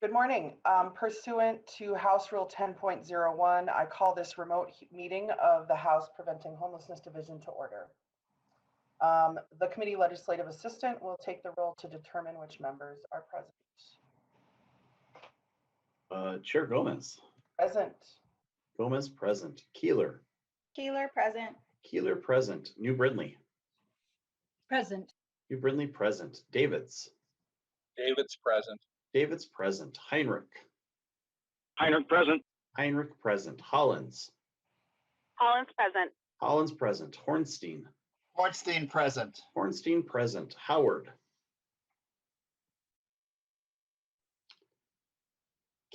Good morning. Pursuant to House Rule 10.01, I call this remote meeting of the House Preventing Homelessness Division to order. The committee legislative assistant will take the roll to determine which members are present. Chair Gomez. Present. Gomez present. Keeler. Keeler present. Keeler present. New Brindley. Present. New Brindley present. Davids. Davids present. Davids present. Heinrich. Heinrich present. Heinrich present. Hollins. Hollins present. Hollins present. Hornstein. Hornstein present. Hornstein present. Howard.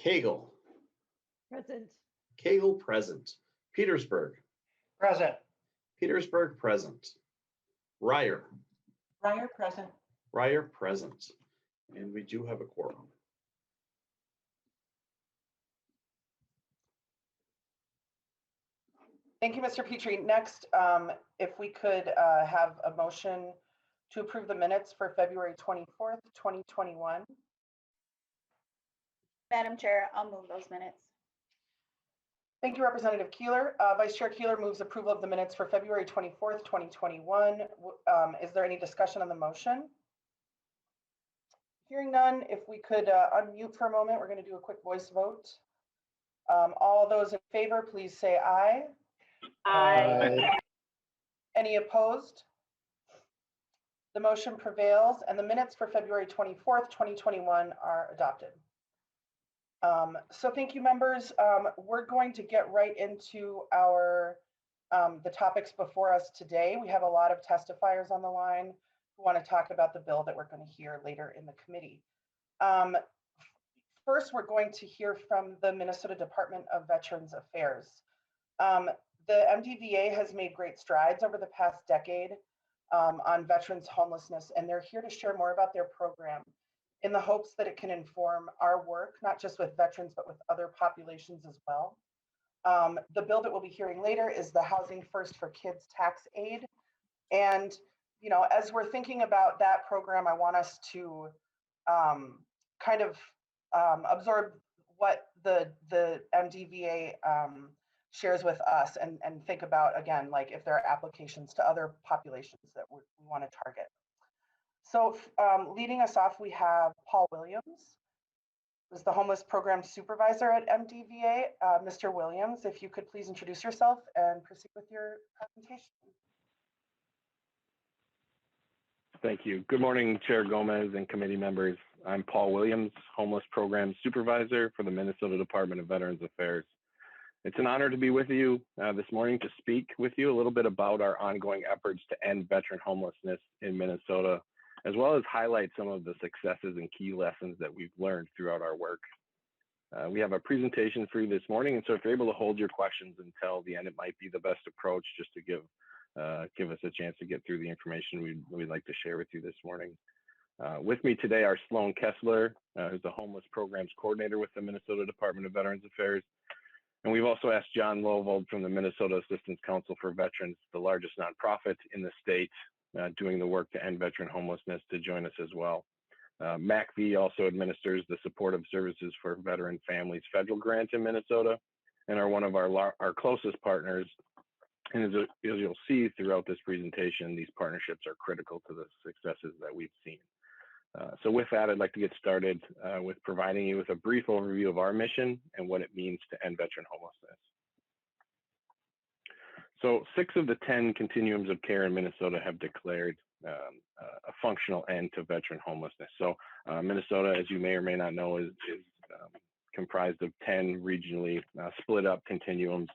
Cagle. Present. Cagle present. Petersburg. Present. Petersburg present. Ryer. Ryer present. Ryer present. And we do have a quorum. Thank you, Mr. Petrie. Next, if we could have a motion to approve the minutes for February 24th, 2021. Madam Chair, I'll move those minutes. Thank you, Representative Keeler. Vice Chair Keeler moves approval of the minutes for February 24th, 2021. Is there any discussion on the motion? Hearing none, if we could unmute for a moment, we're going to do a quick voice vote. All those in favor, please say aye. Aye. Any opposed? The motion prevails and the minutes for February 24th, 2021 are adopted. So thank you, members. We're going to get right into our the topics before us today. We have a lot of testifiers on the line who want to talk about the bill that we're going to hear later in the committee. First, we're going to hear from the Minnesota Department of Veterans Affairs. The MDVA has made great strides over the past decade on veterans homelessness, and they're here to share more about their program in the hopes that it can inform our work, not just with veterans, but with other populations as well. The bill that we'll be hearing later is the Housing First for Kids Tax Aid. And, you know, as we're thinking about that program, I want us to kind of absorb what the MDVA shares with us and think about, again, like if there are applications to other populations that we want to target. So leading us off, we have Paul Williams, who's the Homeless Program Supervisor at MDVA. Mr. Williams, if you could please introduce yourself and proceed with your presentation. Thank you. Good morning, Chair Gomez and committee members. I'm Paul Williams, Homeless Program Supervisor for the Minnesota Department of Veterans Affairs. It's an honor to be with you this morning to speak with you a little bit about our ongoing efforts to end veteran homelessness in Minnesota, as well as highlight some of the successes and key lessons that we've learned throughout our work. We have a presentation for you this morning, and so if you're able to hold your questions until the end, it might be the best approach just to give us a chance to get through the information we'd like to share with you this morning. With me today are Sloan Kessler, who's the Homeless Programs Coordinator with the Minnesota Department of Veterans Affairs. And we've also asked John Lovold from the Minnesota Assistance Council for Veterans, the largest nonprofit in the state, doing the work to end veteran homelessness, to join us as well. MACV also administers the Supportive Services for Veteran Families federal grant in Minnesota and are one of our closest partners. And as you'll see throughout this presentation, these partnerships are critical to the successes that we've seen. So with that, I'd like to get started with providing you with a brief overview of our mission and what it means to end veteran homelessness. So 6 of the 10 continuums of care in Minnesota have declared a functional end to veteran homelessness. So Minnesota, as you may or may not know, is comprised of 10 regionally split up continuums.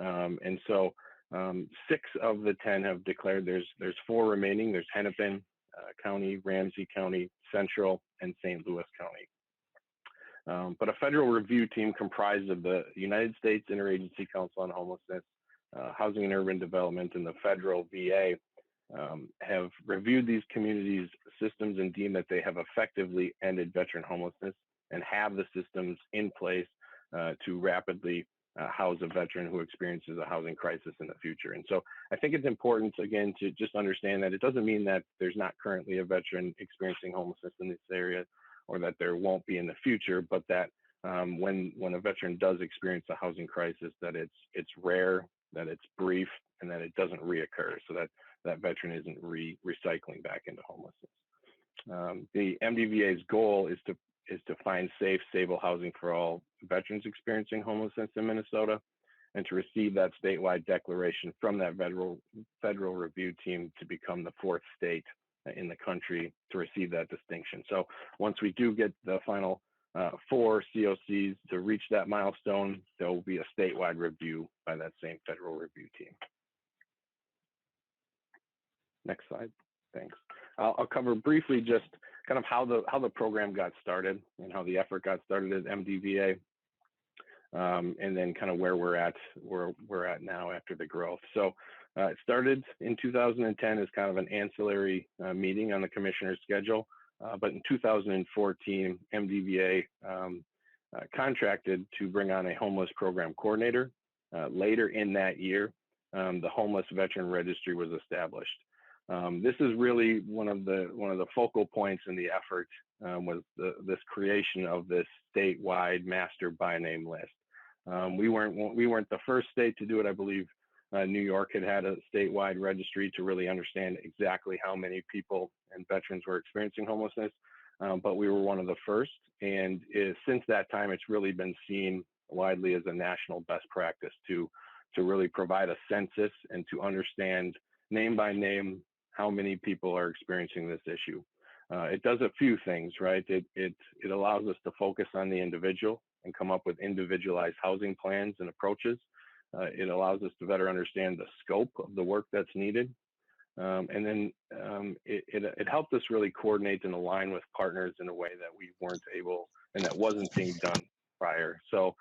And so 6 of the 10 have declared. There's 4 remaining. There's Hennepin County, Ramsey County, Central, and St. Louis County. But a federal review team comprised of the United States Interagency Council on Homelessness, Housing and Urban Development, and the federal VA have reviewed these communities' systems and deemed that they have effectively ended veteran homelessness and have the systems in place to rapidly house a veteran who experiences a housing crisis in the future. And so I think it's important, again, to just understand that it doesn't mean that there's not currently a veteran experiencing homelessness in this area, or that there won't be in the future, but that when a veteran does experience a housing crisis, that it's rare, that it's brief, and that it doesn't reoccur, so that veteran isn't recycling back into homelessness. The MDVA's goal is to find safe, stable housing for all veterans experiencing homelessness in Minnesota, and to receive that statewide declaration from that federal review team to become the 4th state in the country to receive that distinction. So once we do get the final 4 COCs to reach that milestone, there will be a statewide review by that same federal review team. Next slide, thanks. I'll cover briefly just kind of how the program got started and how the effort got started at MDVA, and then kind of where we're at now after the growth. So it started in 2010 as kind of an ancillary meeting on the commissioner's schedule, but in 2014, MDVA contracted to bring on a homeless program coordinator. Later in that year, the Homeless Veteran Registry was established. This is really one of the focal points in the effort, was this creation of this statewide master by name list. We weren't the first state to do it. I believe New York had a statewide registry to really understand exactly how many people and veterans were experiencing homelessness, but we were one of the first. And since that time, it's really been seen widely as a national best practice to really provide a census and to understand name by name how many people are experiencing this issue. It does a few things, right? It allows us to focus on the individual and come up with individualized housing plans and approaches. It allows us to better understand the scope of the work that's needed. And then it helped us really coordinate and align with partners in a way that we weren't able, and that wasn't being done prior. So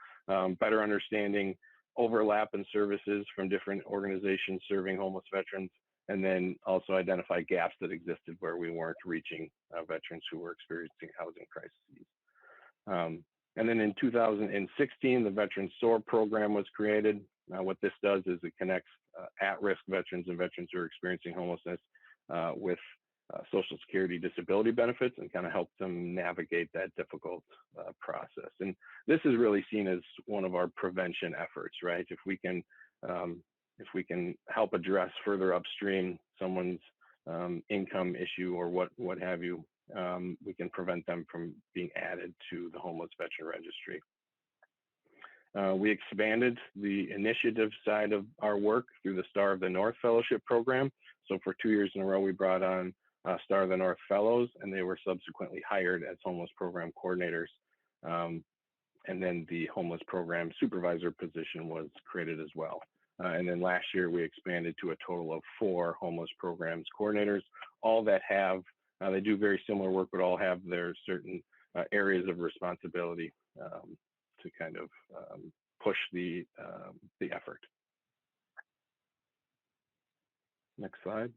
better understanding overlap in services from different organizations serving homeless veterans, and then also identify gaps that existed where we weren't reaching veterans who were experiencing housing crises. And then in 2016, the Veteran SOAR program was created. What this does is it connects at-risk veterans and veterans who are experiencing homelessness with Social Security disability benefits, and kind of helps them navigate that difficult process. And this is really seen as one of our prevention efforts, right? If we can help address further upstream someone's income issue or what have you, we can prevent them from being added to the Homeless Veteran Registry. We expanded the initiative side of our work through the Star of the North Fellowship Program. So for 2 years in a row, we brought on Star of the North Fellows, and they were subsequently hired as homeless program coordinators. And then the homeless program supervisor position was created as well. And then last year, we expanded to a total of 4 homeless programs coordinators, all that have, they do very similar work, but all have their certain areas of responsibility to kind of push the effort. Next slide.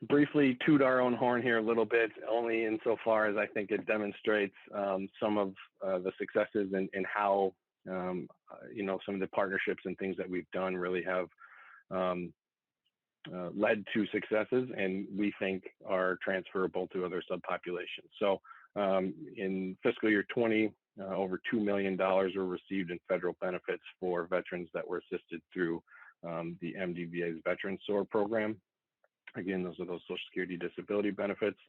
Briefly toot our own horn here a little bit, only insofar as I think it demonstrates some of the successes and how some of the partnerships and things that we've done really have led to successes, and we think are transferable to other subpopulations. So in fiscal year 20, over $2 million were received in federal benefits for veterans that were assisted through the MDVA's Veteran SOAR program. Again, those are those Social Security disability benefits.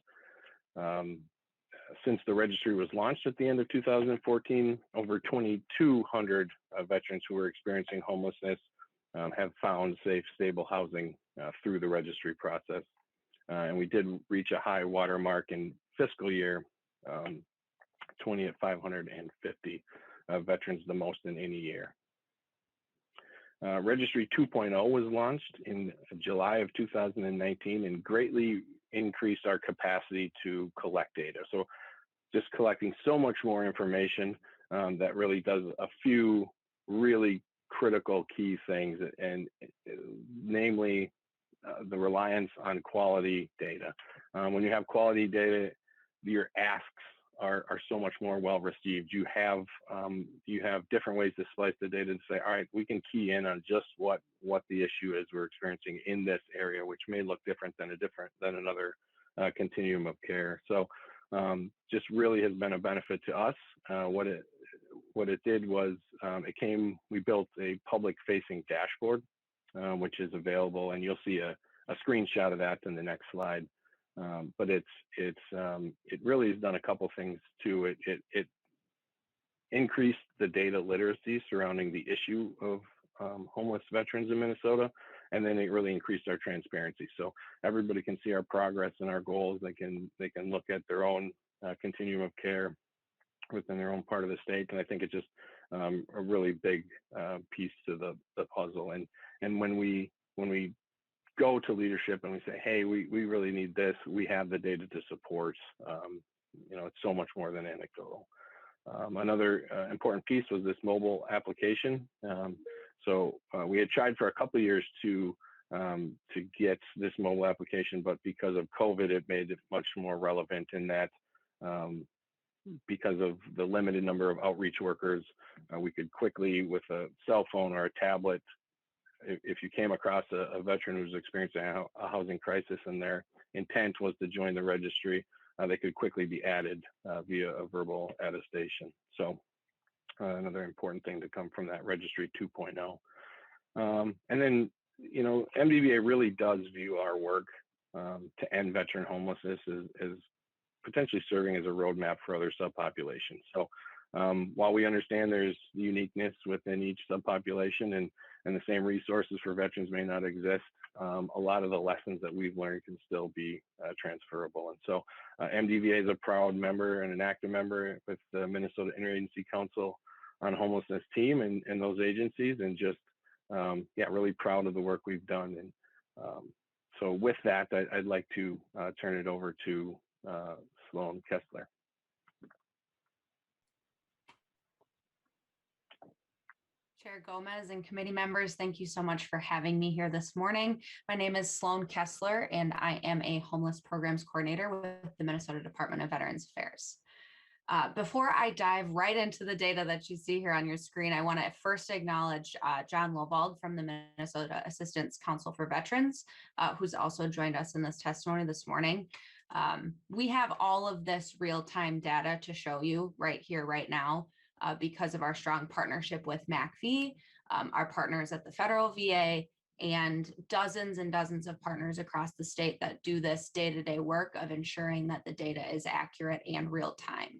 Since the registry was launched at the end of 2014, over 2,200 veterans who were experiencing homelessness have found safe, stable housing through the registry process. And we did reach a high watermark in fiscal year 20 at 550 veterans, the most in any year. Registry 2.0 was launched in July of 2019 and greatly increased our capacity to collect data. So just collecting so much more information that really does a few really critical key things, and namely the reliance on quality data. When you have quality data, your asks are so much more well received. You have different ways to slice the data to say, all right, we can key in on just what the issue is we're experiencing in this area, which may look different than another continuum of care. So just really has been a benefit to us. What it did was we built a public facing dashboard, which is available, and you'll see a screenshot of that in the next slide. But it really has done a couple things too. It increased the data literacy surrounding the issue of homeless veterans in Minnesota, and then it really increased our transparency. So everybody can see our progress and our goals. They can look at their own continuum of care within their own part of the state, and I think it's just a really big piece to the puzzle. And when we go to leadership and we say, hey, we really need this, we have the data to support. It's so much more than anecdotal. Another important piece was this mobile application. So we had tried for a couple of years to get this mobile application, but because of COVID, it made it much more relevant in that because of the limited number of outreach workers, we could quickly, with a cell phone or a tablet, if you came across a veteran who was experiencing a housing crisis and their intent was to join the registry, they could quickly be added via a verbal attestation. So another important thing to come from that registry 2.0. And then, MDVA really does view our work to end veteran homelessness as potentially serving as a roadmap for other subpopulations. So while we understand there's uniqueness within each subpopulation and the same resources for veterans may not exist, a lot of the lessons that we've learned can still be transferable. And so MDVA is a proud member and an active member with the Minnesota Interagency Council on Homelessness team and those agencies, and just, really proud of the work we've done. And so with that, I'd like to turn it over to Sloan Kessler. Chair Gomez and committee members, thank you so much for having me here this morning. My name is Sloan Kessler, and I am a homeless programs coordinator with the Minnesota Department of Veterans Affairs. Before I dive right into the data that you see here on your screen, I want to first acknowledge John Lobald from the Minnesota Assistance Council for Veterans, who's also joined us in this testimony this morning. We have all of this real-time data to show you right here, right now, because of our strong partnership with MACV, our partners at the federal VA, and dozens of partners across the state that do this day-to-day work of ensuring that the data is accurate and real-time.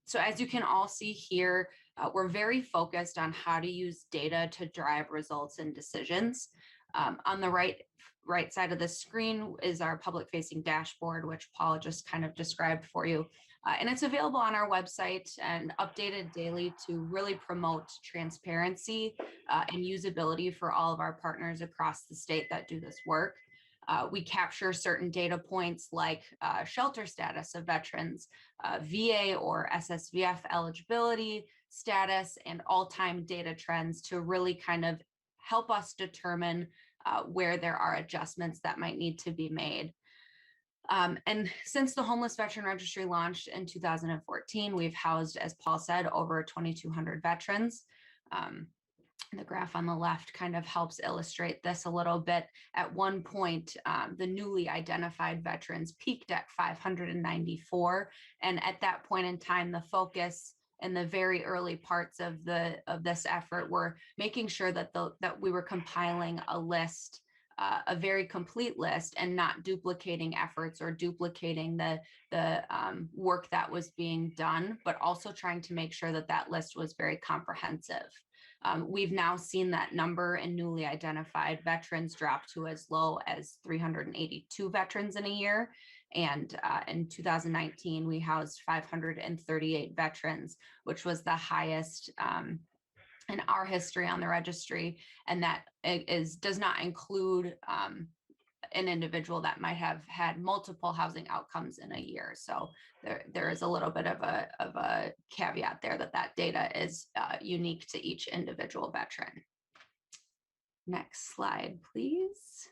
So as you can all see here, we're very focused on how to use data to drive results and decisions. On the right side of the screen is our public facing dashboard, which Paul just kind of described for you. And it's available on our website and updated daily to really promote transparency and usability for all of our partners across the state that do this work. We capture certain data points like shelter status of veterans, VA or SSVF eligibility status, and all-time data trends to really kind of help us determine where there are adjustments that might need to be made. And since the Homeless Veteran Registry launched in 2014, we've housed, as Paul said, over 2,200 veterans. The graph on the left kind of helps illustrate this a little bit. At one point, the newly identified veterans peaked at 594. And at that point in time, the focus in the very early parts of this effort were making sure that we were compiling a list, a very complete list, and not duplicating efforts or duplicating the work that was being done, but also trying to make sure that that list was very comprehensive. We've now seen that number in newly identified veterans drop to as low as 382 veterans in a year. And in 2019, we housed 538 veterans, which was the highest in our history on the registry. And that does not include an individual that might have had multiple housing outcomes in a year. So there is a little bit of a caveat there that data is unique to each individual veteran. Next slide, please.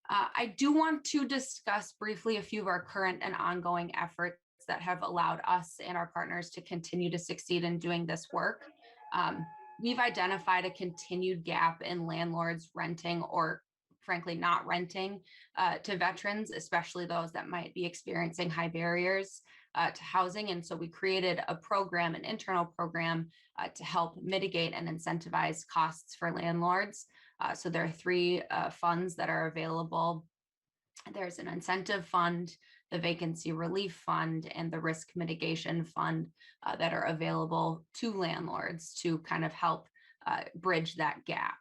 I do want to discuss briefly a few of our current and ongoing efforts that have allowed us and our partners to continue to succeed in doing this work. We've identified a continued gap in landlords renting or frankly not renting to veterans, especially those that might be experiencing high barriers to housing. And so we created a program, an internal program to help mitigate and incentivize costs for landlords. So there are three funds that are available. There's an incentive fund, the vacancy relief fund, and the risk mitigation fund that are available to landlords to kind of help bridge that gap.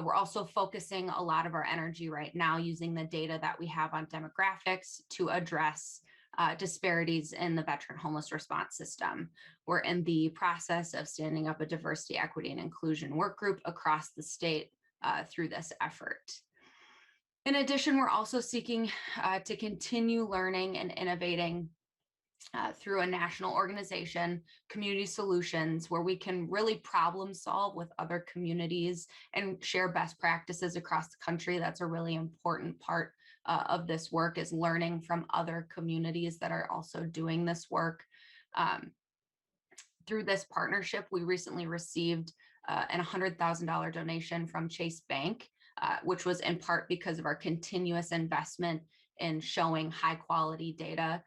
We're also focusing a lot of our energy right now using the data that we have on demographics to address disparities in the veteran homeless response system. We're in the process of standing up a diversity, equity, and inclusion work group across the state through this effort. In addition, we're also seeking to continue learning and innovating through a national organization, Community Solutions, where we can really problem solve with other communities and share best practices across the country. That's a really important part of this work, is learning from other communities that are also doing this work. Through this partnership, we recently received an $100,000 donation from Chase Bank, which was in part because of our continuous investment in showing high quality data.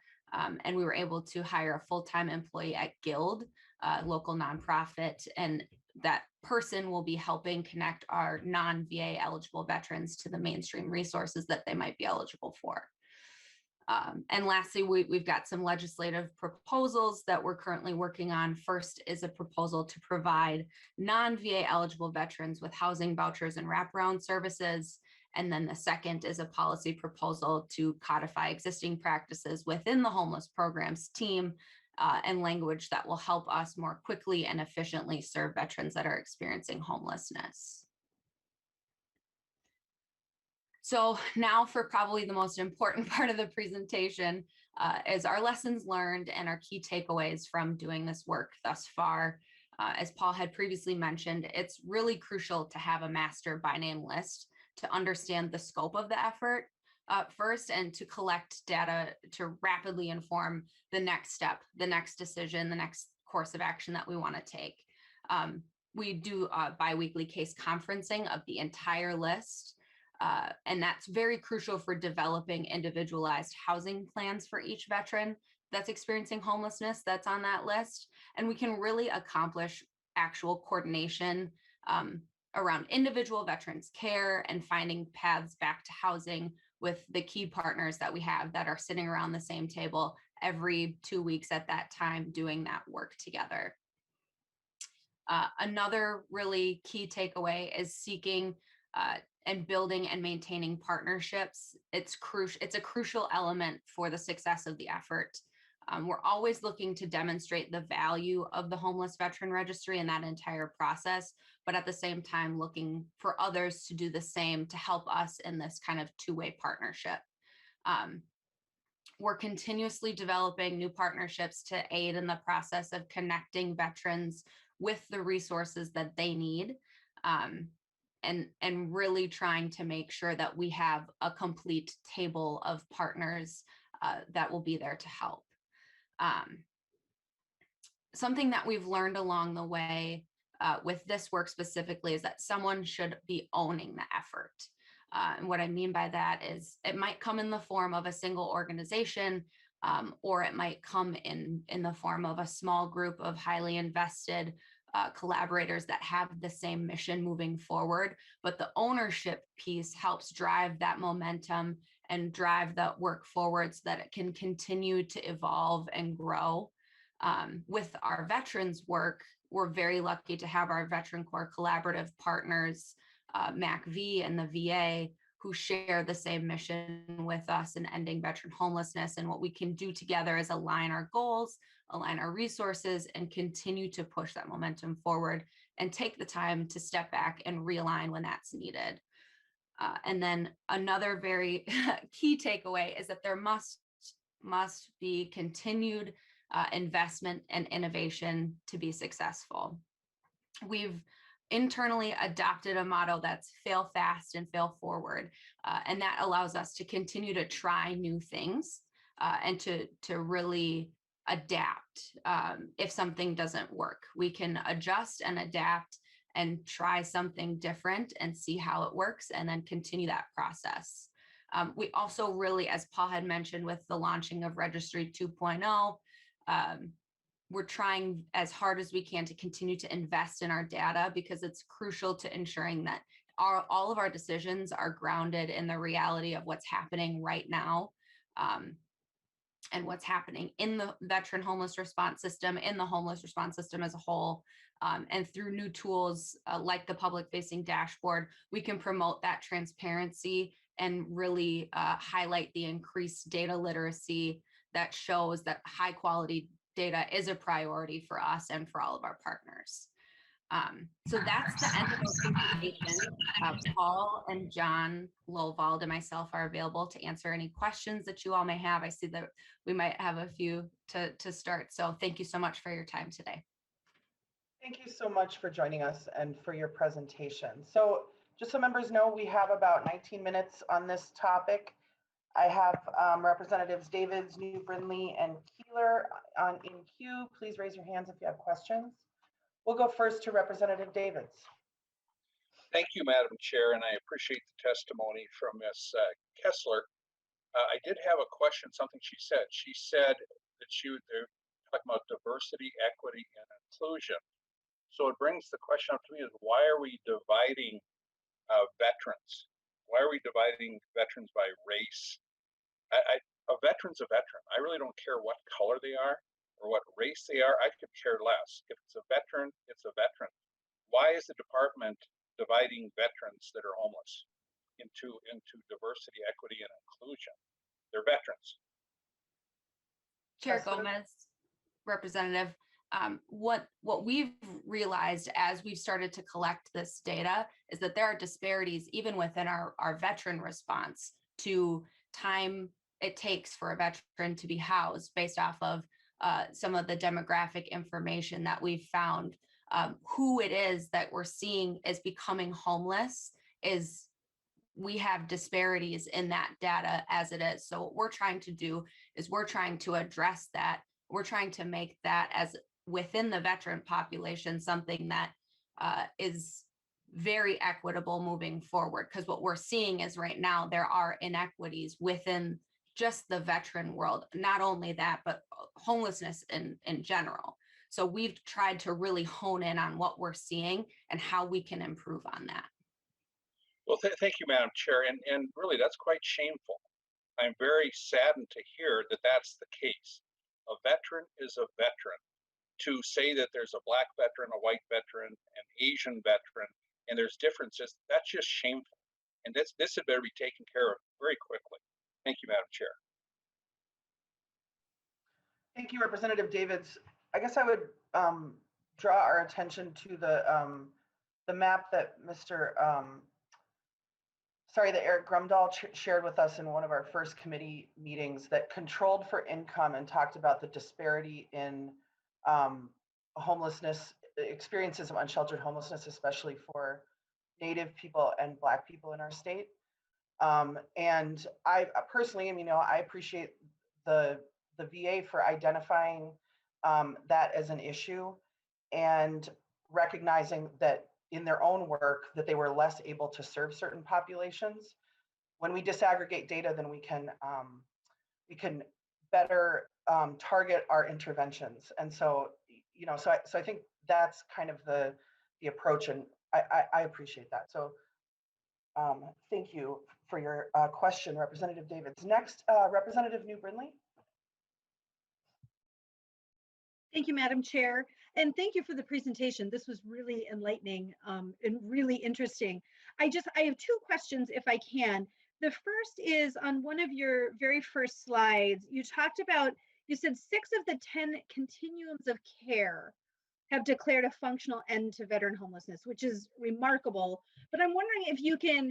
And we were able to hire a full-time employee at Guild, local nonprofit, and that person will be helping connect our non-VA eligible veterans to the mainstream resources that they might be eligible for. And lastly, we've got some legislative proposals that we're currently working on. First is a proposal to provide non-VA eligible veterans with housing vouchers and wraparound services. And then the second is a policy proposal to codify existing practices within the homeless programs team and language that will help us more quickly and efficiently serve veterans that are experiencing homelessness. So now for probably the most important part of the presentation is our lessons learned and our key takeaways from doing this work thus far. As Paul had previously mentioned, it's really crucial to have a master by name list to understand the scope of the effort first, and to collect data to rapidly inform the next step, the next decision, the next course of action that we want to take. We do biweekly case conferencing of the entire list. And that's very crucial for developing individualized housing plans for each veteran that's experiencing homelessness that's on that list. And we can really accomplish actual coordination around individual veterans' care and finding paths back to housing with the key partners that we have that are sitting around the same table every 2 weeks at that time doing that work together. Another really key takeaway is seeking and building and maintaining partnerships. It's a crucial element for the success of the effort. We're always looking to demonstrate the value of the Homeless Veteran Registry and that entire process, but at the same time looking for others to do the same to help us in this kind of two-way partnership. We're continuously developing new partnerships to aid in the process of connecting veterans with the resources that they need. And really trying to make sure that we have a complete table of partners that will be there to help. Something that we've learned along the way with this work specifically is that someone should be owning the effort. And what I mean by that is it might come in the form of a single organization, or it might come in the form of a small group of highly invested collaborators that have the same mission moving forward. But the ownership piece helps drive that momentum and drive that work forward so that it can continue to evolve and grow. With our veterans work, we're very lucky to have our Veteran Corps collaborative partners, MACV and the VA, who share the same mission with us in ending veteran homelessness. And what we can do together is align our goals, align our resources, and continue to push that momentum forward and take the time to step back and realign when that's needed. And then another very key takeaway is that there must be continued investment and innovation to be successful. We've internally adopted a motto that's fail fast and fail forward. And that allows us to continue to try new things and to really adapt if something doesn't work. We can adjust and adapt and try something different and see how it works and then continue that process. We also really, as Paul had mentioned with the launching of Registry 2.0, we're trying as hard as we can to continue to invest in our data because it's crucial to ensuring that all of our decisions are grounded in the reality of what's happening right now, and what's happening in the veteran homeless response system, in the homeless response system as a whole. And through new tools like the public facing dashboard, we can promote that transparency and really highlight the increased data literacy that shows that high quality data is a priority for us and for all of our partners. So that's the end of the presentation. Paul and John Lowvald and myself are available to answer any questions that you all may have. I see that we might have a few to start. So thank you so much for your time today. Thank you so much for joining us and for your presentation. So just so members know, we have about 19 minutes on this topic. I have Representatives Davids, New Brindley, and Keeler in queue. Please raise your hands if you have questions. We'll go first to Representative Davids. Thank you, Madam Chair, and I appreciate the testimony from Ms. Kessler. I did have a question, something she said. She said that they're talking about diversity, equity, and inclusion. So it brings the question up to me is why are we dividing veterans? Why are we dividing veterans by race? A veteran's a veteran. I really don't care what color they are or what race they are. I could care less. If it's a veteran, it's a veteran. Why is the department dividing veterans that are homeless into diversity, equity, and inclusion? They're veterans. Chair Gomez, Representative, what we've realized as we've started to collect this data is that there are disparities even within our veteran response to time it takes for a veteran to be housed based off of some of the demographic information that we've found. Who it is that we're seeing is becoming homeless is we have disparities in that data as it is. So what we're trying to do is we're trying to address that. We're trying to make that as within the veteran population, something that is very equitable moving forward. Because what we're seeing is right now, there are inequities within just the veteran world. Not only that, but homelessness in general. So we've tried to really hone in on what we're seeing and how we can improve on that. Well, thank you, Madam Chair. And really, that's quite shameful. I'm very saddened to hear that that's the case. A veteran is a veteran. To say that there's a Black veteran, a white veteran, an Asian veteran, and there's differences, that's just shameful. And this had better be taken care of very quickly. Thank you, Madam Chair. Thank you, Representative Davids. I guess I would draw our attention to the map that that Eric Grumdahl shared with us in one of our first committee meetings that controlled for income and talked about the disparity in homelessness, experiences of unsheltered homelessness, especially for Native people and Black people in our state. And I personally, I appreciate the VA for identifying that as an issue and recognizing that in their own work that they were less able to serve certain populations. When we disaggregate data, then we can better target our interventions. And so, so I think that's kind of the approach, and I appreciate that. So thank you for your question, Representative Davids. Next, Representative New Brindley. Thank you, Madam Chair, and thank you for the presentation. This was really enlightening and really interesting. I have two questions, if I can. The first is on one of your very first slides, you said 6 of the 10 continuums of care have declared a functional end to veteran homelessness, which is remarkable. But I'm wondering if you can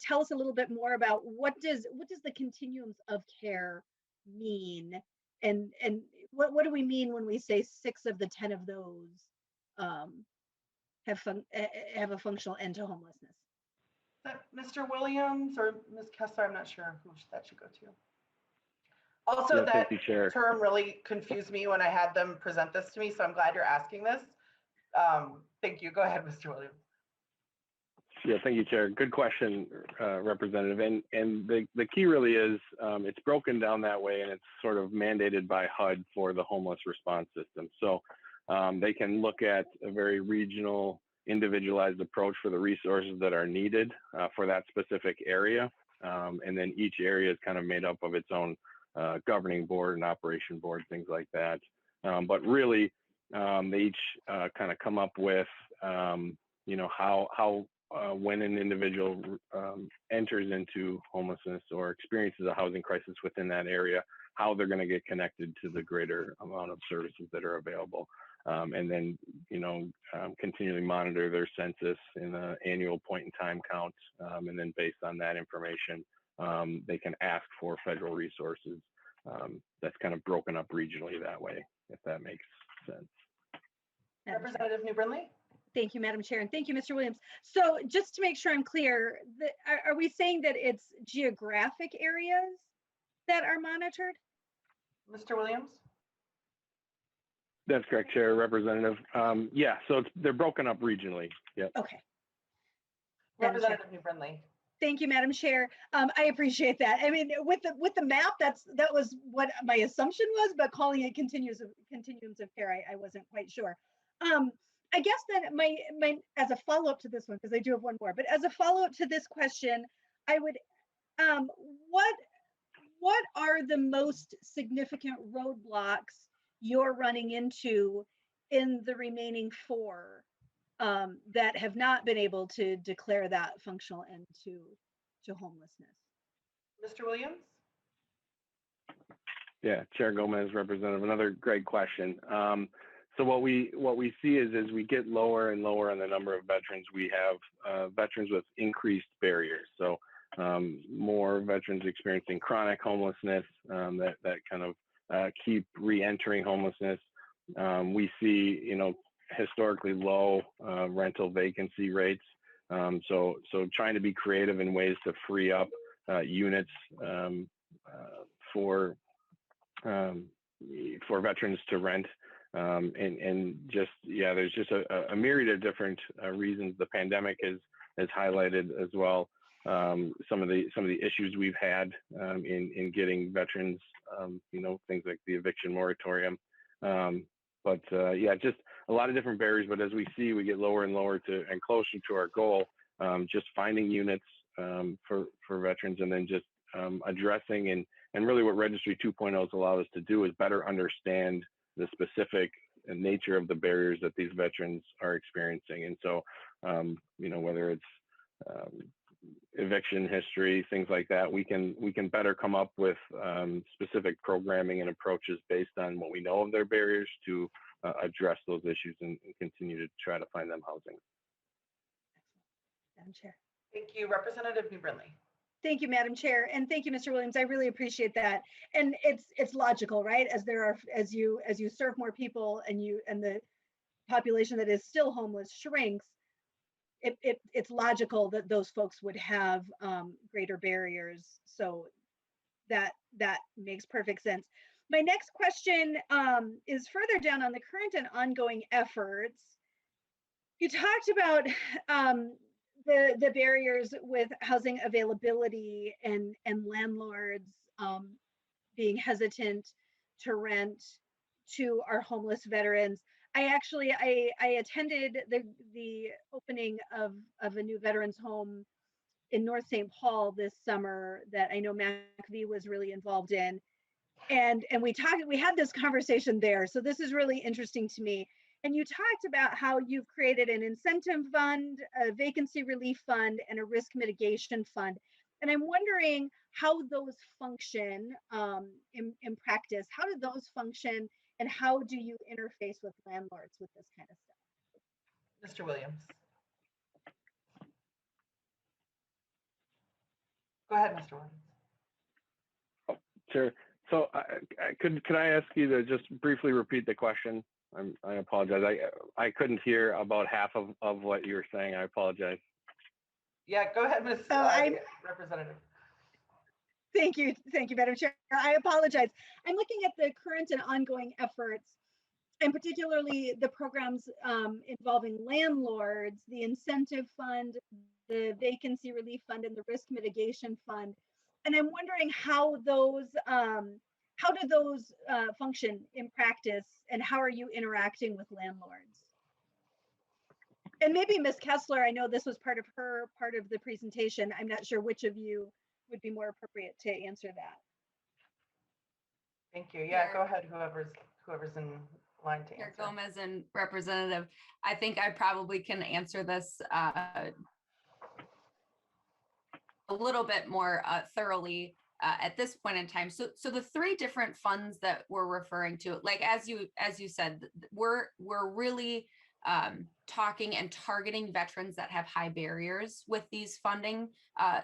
tell us a little bit more about what does the continuums of care mean, and what do we mean when we say 6 of the 10 of those have a functional end to homelessness? Is that Mr. Williams or Ms. Kessler? I'm not sure who that should go to. Also, Yeah, that term really confused me when I had them present this to me, so I'm glad you're asking this. Thank you. Go ahead, Mr. Williams. Yeah, thank you, Chair. Good question, Representative. And the key really is it's broken down that way, and it's sort of mandated by HUD for the homeless response system. So they can look at a very regional, individualized approach for the resources that are needed for that specific area. And then each area is kind of made up of its own governing board and operation board, things like that. But really, they each kind of come up with, how when an individual enters into homelessness or experiences a housing crisis within that area, how they're going to get connected to the greater amount of services that are available. And then, continually monitor their census in an annual point in time count. And then based on that information, they can ask for federal resources. That's kind of broken up regionally that way, if that makes sense. Representative New Brindley? Thank you, Madam Chair, and thank you, Mr. Williams. So just to make sure I'm clear, are we saying that it's geographic areas that are monitored? Mr. Williams? That's correct, Chair, Representative. Yeah, so they're broken up regionally. Yeah. Okay. Representative New Brindley? Thank you, Madam Chair. I appreciate that. I mean, with the map, that was what my assumption was, but calling it continuums of care, I wasn't quite sure. I guess that my as a follow-up to this one, because I do have one more, but as a follow-up to this question, I would, what are the most significant roadblocks you're running into in the remaining 4 that have not been able to declare that functional end to homelessness? Mr. Williams? Yeah, Chair Gomez, Representative, another great question. So what we see is as we get lower and lower on the number of veterans, we have veterans with increased barriers. So more veterans experiencing chronic homelessness that kind of keep re-entering homelessness. We see, historically low rental vacancy rates. So trying to be creative in ways to free up units for veterans to rent. And just, yeah, there's just a myriad of different reasons. The pandemic has highlighted as well some of the issues we've had in getting veterans, things like the eviction moratorium. But yeah, just a lot of different barriers. But as we see, we get lower and lower and closer to our goal. Just finding units for veterans, and then just addressing and really what Registry 2.0 has allowed us to do is better understand the specific nature of the barriers that these veterans are experiencing. And so, whether it's eviction history, things like that, we can better come up with specific programming and approaches based on what we know of their barriers to address those issues and continue to try to find them housing. Madam Chair. Thank you. Representative New Brindley? Thank you, Madam Chair, and thank you, Mr. Williams. I really appreciate that, and it's logical, right? As you serve more people and the population that is still homeless shrinks, it's logical that those folks would have greater barriers. So that makes perfect sense. My next question is further down on the current and ongoing efforts. You talked about the barriers with housing availability and landlords being hesitant to rent to our homeless veterans. I attended the opening of a new veterans home in North St. Paul this summer that I know MACV was really involved in. And we had this conversation there. So this is really interesting to me. And you talked about how you've created an incentive fund, a vacancy relief fund, and a risk mitigation fund. And I'm wondering how those function in practice. How do those function, and how do you interface with landlords with this kind of stuff? Mr. Williams? Go ahead, Mr. Williams. Sure. So could I ask you to just briefly repeat the question? I apologize. I couldn't hear about half of what you were saying. I apologize. Yeah, go ahead, Ms. Representative. Thank you, Madam Chair. I apologize. I'm looking at the current and ongoing efforts and particularly the programs involving landlords, the incentive fund, the vacancy relief fund, and the risk mitigation fund. And I'm wondering how do those function in practice, and how are you interacting with landlords? And maybe Ms. Kessler, I know this was part of the presentation. I'm not sure which of you would be more appropriate to answer that. Thank you. Yeah, Chair. go ahead, whoever's in line to Chair answer. Gomez and Representative, I think I probably can answer this a little bit more thoroughly at this point in time. So the three different funds that we're referring to, like as you said, we're really talking and targeting veterans that have high barriers with these funding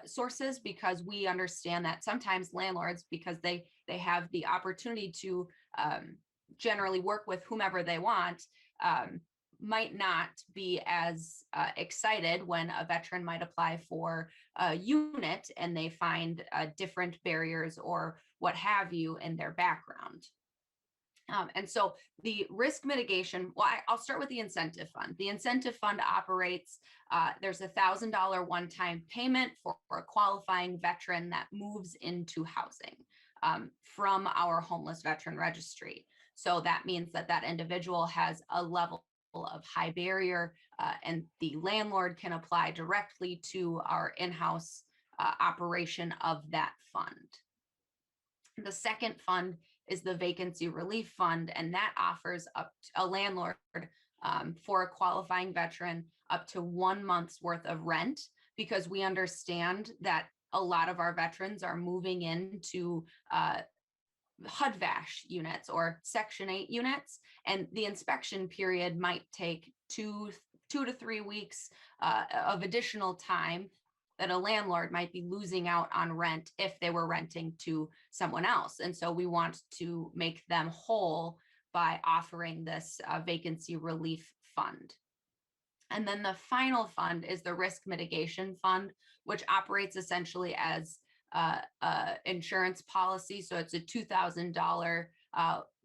sources, because we understand that sometimes landlords, because they have the opportunity to generally work with whomever they want, might not be as excited when a veteran might apply for a unit and they find different barriers or what have you in their background. And so the risk mitigation, well, I'll start with the incentive fund. The incentive fund operates, there's $1,000 one-time payment for a qualifying veteran that moves into housing from our homeless veteran registry. So that means that that individual has a level of high barrier, and the landlord can apply directly to our in-house operation of that fund. The second fund is the vacancy relief fund, and that offers up to a landlord for a qualifying veteran up to 1 month's worth of rent, because we understand that a lot of our veterans are moving into HUD-VASH units or Section 8 units, and the inspection period might take two to 3 weeks of additional time that a landlord might be losing out on rent if they were renting to someone else. And so we want to make them whole by offering this vacancy relief fund. And then the final fund is the risk mitigation fund, which operates essentially as insurance policy. So it's a $2,000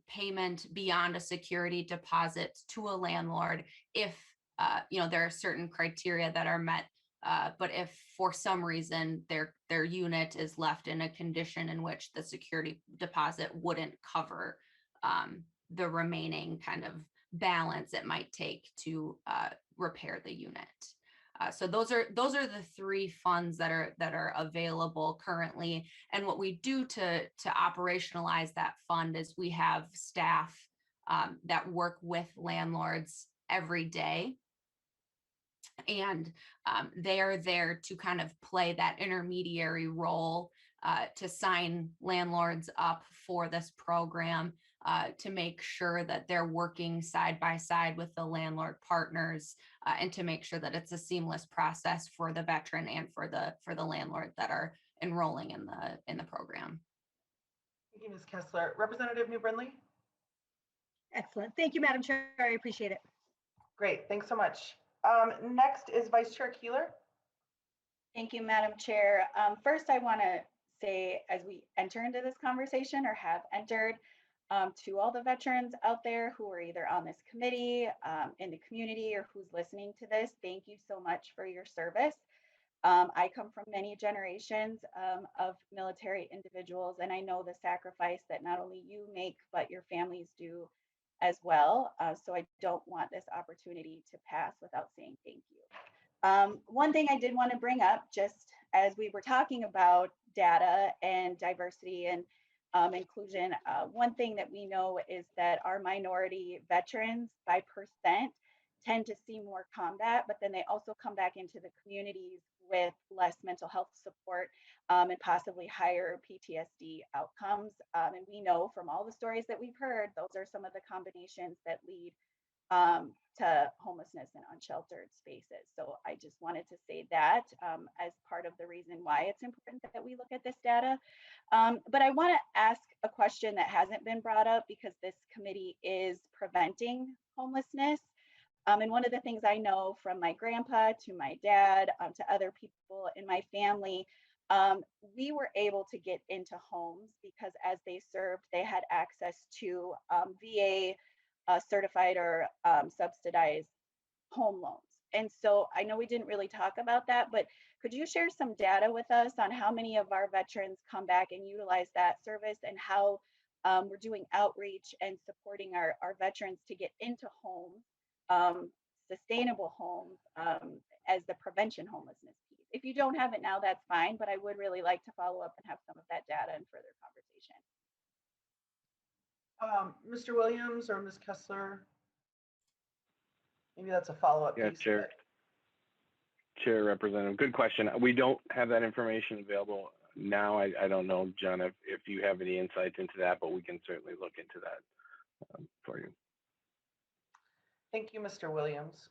payment beyond a security deposit to a landlord if there are certain criteria that are met. But if for some reason their unit is left in a condition in which the security deposit wouldn't cover the remaining kind of balance it might take to repair the unit. So those are the three funds that are available currently. And what we do to operationalize that fund is we have staff that work with landlords every day. And they are there to kind of play that intermediary role to sign landlords up for this program, to make sure that they're working side by side with the landlord partners, and to make sure that it's a seamless process for the veteran and for the landlord that are enrolling in the program. Thank you, Ms. Kessler. Representative New Brindley? Excellent. Thank you, Madam Chair. I appreciate it. Great, thanks so much. Next is Vice Chair Keeler. Thank you, Madam Chair. First, I want to say, as we enter into this conversation or have entered, to all the veterans out there who are either on this committee, in the community, or who's listening to this, thank you so much for your service. I come from many generations of military individuals, and I know the sacrifice that not only you make, but your families do as well. So I don't want this opportunity to pass without saying thank you. One thing I did want to bring up, just as we were talking about data and diversity and inclusion, one thing that we know is that our minority veterans by percent tend to see more combat, but then they also come back into the communities with less mental health support and possibly higher PTSD outcomes. And we know from all the stories that we've heard, those are some of the combinations that lead to homelessness and unsheltered spaces. So I just wanted to say that as part of the reason why it's important that we look at this data. But I want to ask a question that hasn't been brought up, because this committee is preventing homelessness. And one of the things I know from my grandpa to my dad to other people in my family, we were able to get into homes because as they served, they had access to VA certified or subsidized home loans. And so I know we didn't really talk about that, but could you share some data with us on how many of our veterans come back and utilize that service, and how we're doing outreach and supporting our veterans to get into homes, sustainable homes, as the prevention homelessness piece? If you don't have it now, that's fine, but I would really like to follow up and have some of that data and further conversation. Mr. Williams or Ms. Kessler? Maybe that's a follow-up Yeah, piece. of Chair. it. Chair Representative, good question. We don't have that information available now. I don't know, John, if you have any insights into that, but we can certainly look into that for you. Thank you, Mr. Williams.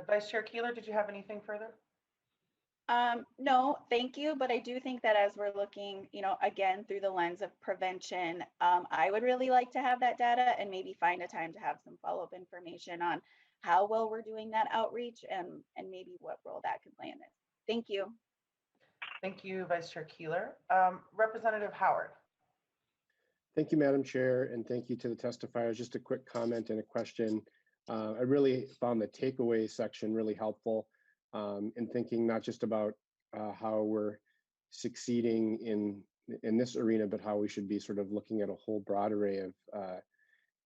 Vice Chair Keeler, did you have anything further? No, thank you. But I do think that as we're looking, again, through the lens of prevention, I would really like to have that data and maybe find a time to have some follow-up information on how well we're doing that outreach and maybe what role that could play in this. Thank you. Thank you, Vice Chair Keeler. Representative Howard. Thank you, Madam Chair, and thank you to the testifiers. Just a quick comment and a question. I really found the takeaway section really helpful in thinking not just about how we're succeeding in this arena, but how we should be sort of looking at a whole broad array of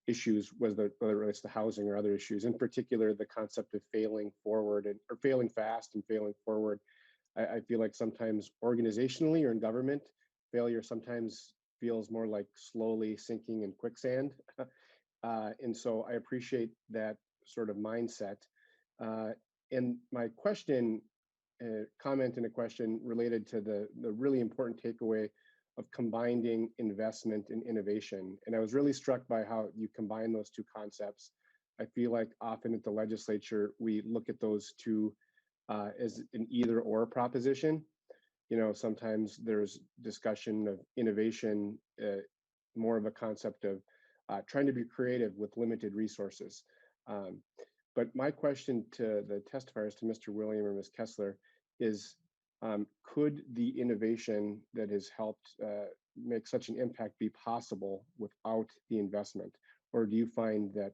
issues, whether it relates to housing or other issues. In particular, the concept of failing forward or failing fast and failing forward. I feel like sometimes organizationally or in government, failure sometimes feels more like slowly sinking in quicksand. And so I appreciate that sort of mindset. And my question, comment and a question related to the really important takeaway of combining investment and innovation. And I was really struck by how you combine those two concepts. I feel like often at the legislature, we look at those two as an either or proposition. Sometimes there's discussion of innovation, more of a concept of trying to be creative with limited resources. But my question to the testifiers, to Mr. William or Ms. Kessler, is could the innovation that has helped make such an impact be possible without the investment? Or do you find that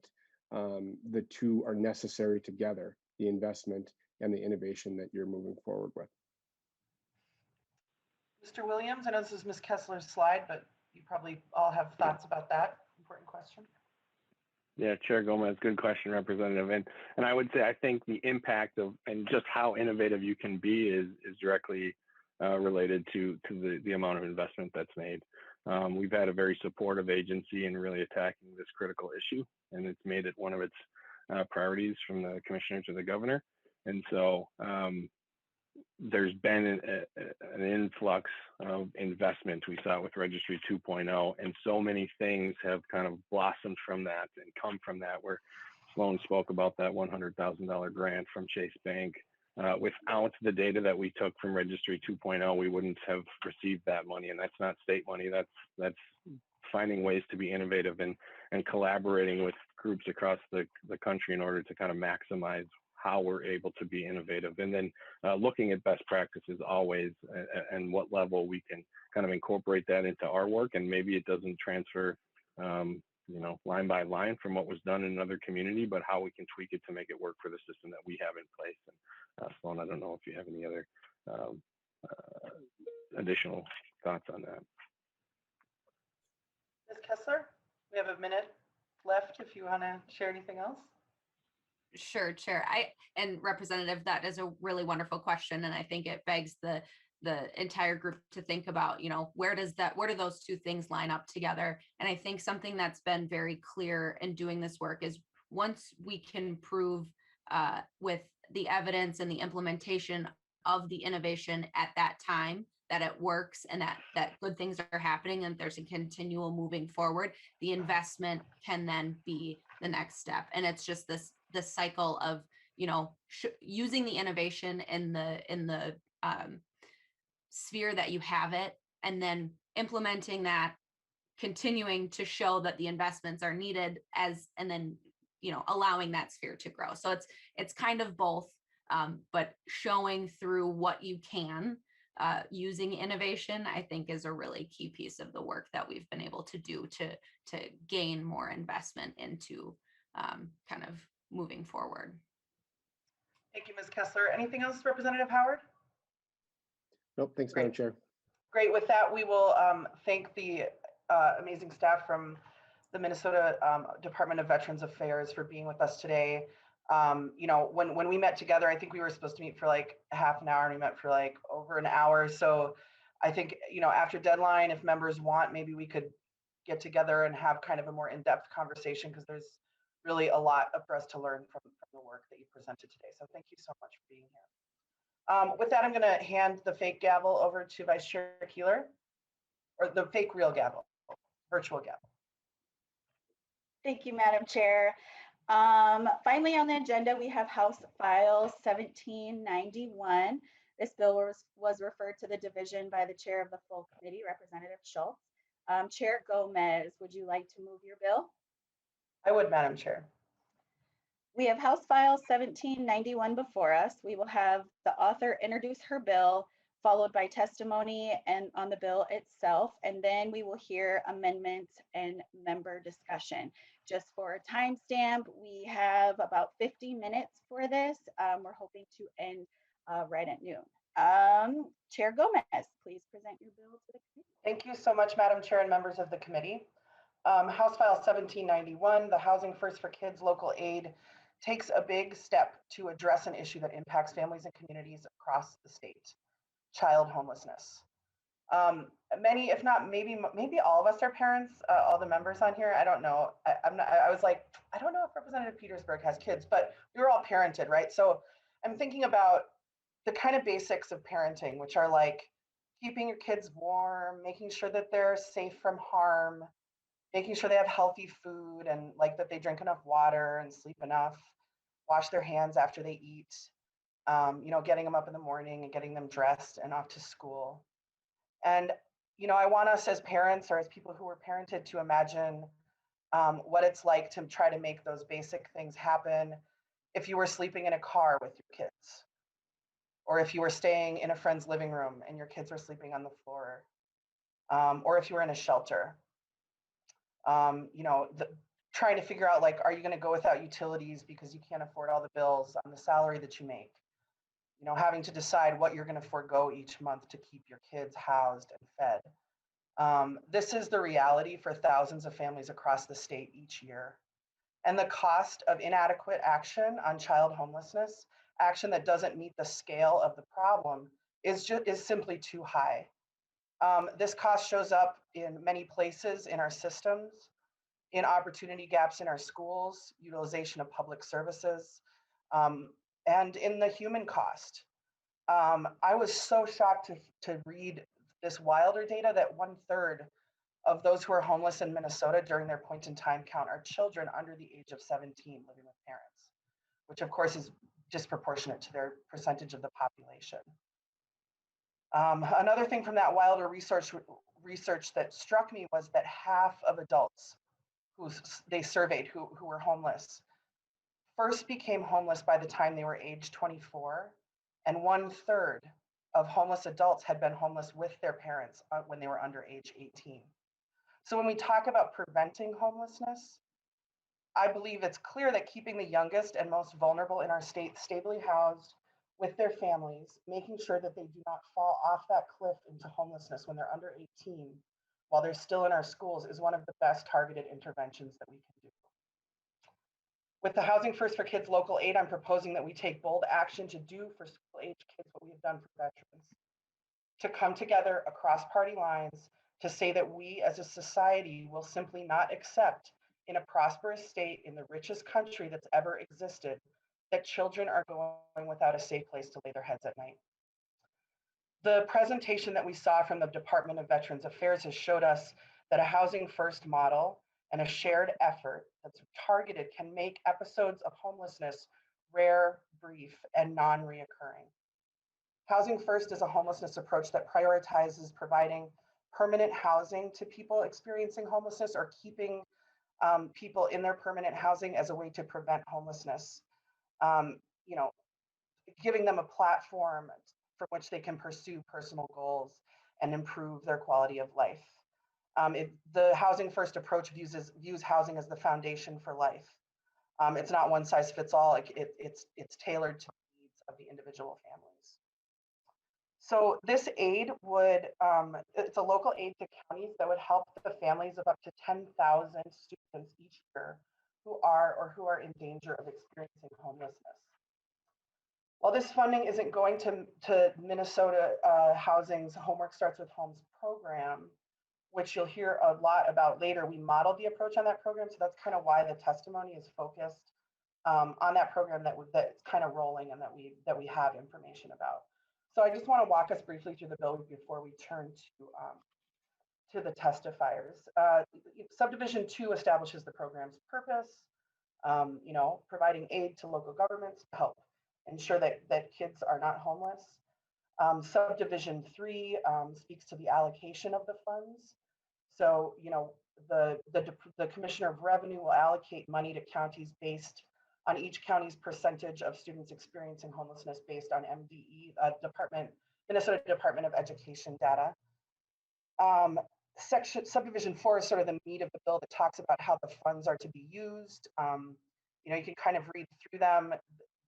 the two are necessary together, the investment and the innovation that you're moving forward with? Mr. Williams, I know this is Ms. Kessler's slide, but you probably all have thoughts about that important question. Yeah, Chair Gomez, good question, Representative. And I would say I think the impact of and just how innovative you can be is directly related to the amount of investment that's made. We've had a very supportive agency in really attacking this critical issue, and it's made it one of its priorities from the commissioner to the governor. And so there's been an influx of investment. We saw it with Registry 2.0, and so many things have kind of blossomed from that and come from that, where Sloan spoke about that $100,000 grant from Chase Bank. Without the data that we took from Registry 2.0, we wouldn't have received that money, and that's not state money. That's finding ways to be innovative and collaborating with groups across the country in order to kind of maximize how we're able to be innovative, and then looking at best practices always, and what level we can kind of incorporate that into our work. And maybe it doesn't transfer, line by line from what was done in another community, but how we can tweak it to make it work for the system that we have in place. And Sloan, I don't know if you have any other additional thoughts on that. Ms. Kessler, we have a minute left if you want to share anything else. Sure, Chair. And Representative, that is a really wonderful question, and I think it begs the entire group to think about, where do those two things line up together? And I think something that's been very clear in doing this work is once we can prove with the evidence and the implementation of the innovation at that time that it works and that good things are happening and there's a continual moving forward, the investment can then be the next step. And it's just this cycle of using the innovation in the sphere that you have it, and then implementing that, continuing to show that the investments are needed and then allowing that sphere to grow. So it's kind of both, but showing through what you can using innovation, I think, is a really key piece of the work that we've been able to do to gain more investment into kind of moving forward. Thank you, Ms. Kessler. Anything else, Representative Howard? Nope, thanks, Great. Madam Chair. Great. With that, we will thank the amazing staff from the Minnesota Department of Veterans Affairs for being with us today. You know, when we met together, I think we were supposed to meet for like half an hour and we met for like over an hour. So I think, you know, after deadline, if members want, maybe we could get together and have kind of a more in-depth conversation because there's really a lot for us to learn from the work that you presented today. So thank you so much for being here. With that, I'm going to hand the fake gavel over to Vice Chair Keeler, or the fake real gavel, virtual gavel. Thank you, Madam Chair. Finally on the agenda, we have House File 1791. This bill was referred to the division by the chair of the full committee, Representative Schultz. Chair Gomez, would you like to move your bill? I would, Madam Chair. We have House File 1791 before us. We will have the author introduce her bill, followed by testimony and on the bill itself, and then we will hear amendments and member discussion. Just for a timestamp, we have about 50 minutes for this. We're hoping to end right at noon. Chair Gomez, please present your bill to the committee. Thank you so much, Madam Chair and members of the committee. House File 1791, the Housing First for Kids Local Aid, takes a big step to address an issue that impacts families and communities across the state: child homelessness. Many, if not maybe all of us are parents, all the members on here. I don't know. I was like, I don't know if Representative Petersburg has kids, but we were all parented, right? So I'm thinking about the kind of basics of parenting, which are like keeping your kids warm, making sure that they're safe from harm, making sure they have healthy food and like that they drink enough water and sleep enough, wash their hands after they eat, you know, getting them up in the morning and getting them dressed and off to school. And, you know, I want us as parents or as people who were parented to imagine what it's like to try to make those basic things happen if you were sleeping in a car with your kids, or if you were staying in a friend's living room and your kids were sleeping on the floor, or if you were in a shelter. You know, trying to figure out, like, are you going to go without utilities because you can't afford all the bills on the salary that you make? You know, having to decide what you're going to forego each month to keep your kids housed and fed. This is the reality for thousands of families across the state each year. And the cost of inadequate action on child homelessness, action that doesn't meet the scale of the problem, is simply too high. This cost shows up in many places in our systems, in opportunity gaps in our schools, utilization of public services, and in the human cost. I was so shocked to read this wilder data that 1/3 of those who are homeless in Minnesota during their point in time count are children under the age of 17 living with parents, which of course is disproportionate to their percentage of the population. Another thing from that wilder research that struck me was that half of adults who they surveyed who were homeless first became homeless by the time they were age 24, and 1/3 of homeless adults had been homeless with their parents when they were under age 18. So when we talk about preventing homelessness, I believe it's clear that keeping the youngest and most vulnerable in our state stably housed with their families, making sure that they do not fall off that cliff into homelessness when they're under 18 while they're still in our schools, is one of the best targeted interventions that we can do. With the Housing First for Kids Local Aid, I'm proposing that we take bold action to do for school-age kids what we have done for veterans, to come together across party lines to say that we as a society will simply not accept, in a prosperous state in the richest country that's ever existed, that children are going without a safe place to lay their heads at night. The presentation that we saw from the Department of Veterans Affairs has showed us that a Housing First model and a shared effort that's targeted can make episodes of homelessness rare, brief, and non-reoccurring. Housing First is a homelessness approach that prioritizes providing permanent housing to people experiencing homelessness, or keeping people in their permanent housing as a way to prevent homelessness. You know, giving them a platform from which they can pursue personal goals and improve their quality of life. The Housing First approach views housing as the foundation for life. It's not one size fits all. It's tailored to the needs of the individual families. So this aid would, it's a local aid to counties that would help the families of up to 10,000 students each year who are in danger of experiencing homelessness. While this funding isn't going to Minnesota Housing's Homework Starts with Homes program, which you'll hear a lot about later, we modeled the approach on that program. So that's kind of why the testimony is focused on that program that's kind of rolling and that we have information about. So I just want to walk us briefly through the bill before we turn to the testifiers. Subdivision 2 establishes the program's purpose, providing aid to local governments to help ensure that kids are not homeless. Subdivision 3 speaks to the allocation of the funds. So, the Commissioner of Revenue will allocate money to counties based on each county's percentage of students experiencing homelessness based on MDE, Minnesota Department of Education data. Subdivision 4 is sort of the meat of the bill that talks about how the funds are to be used. You can kind of read through them.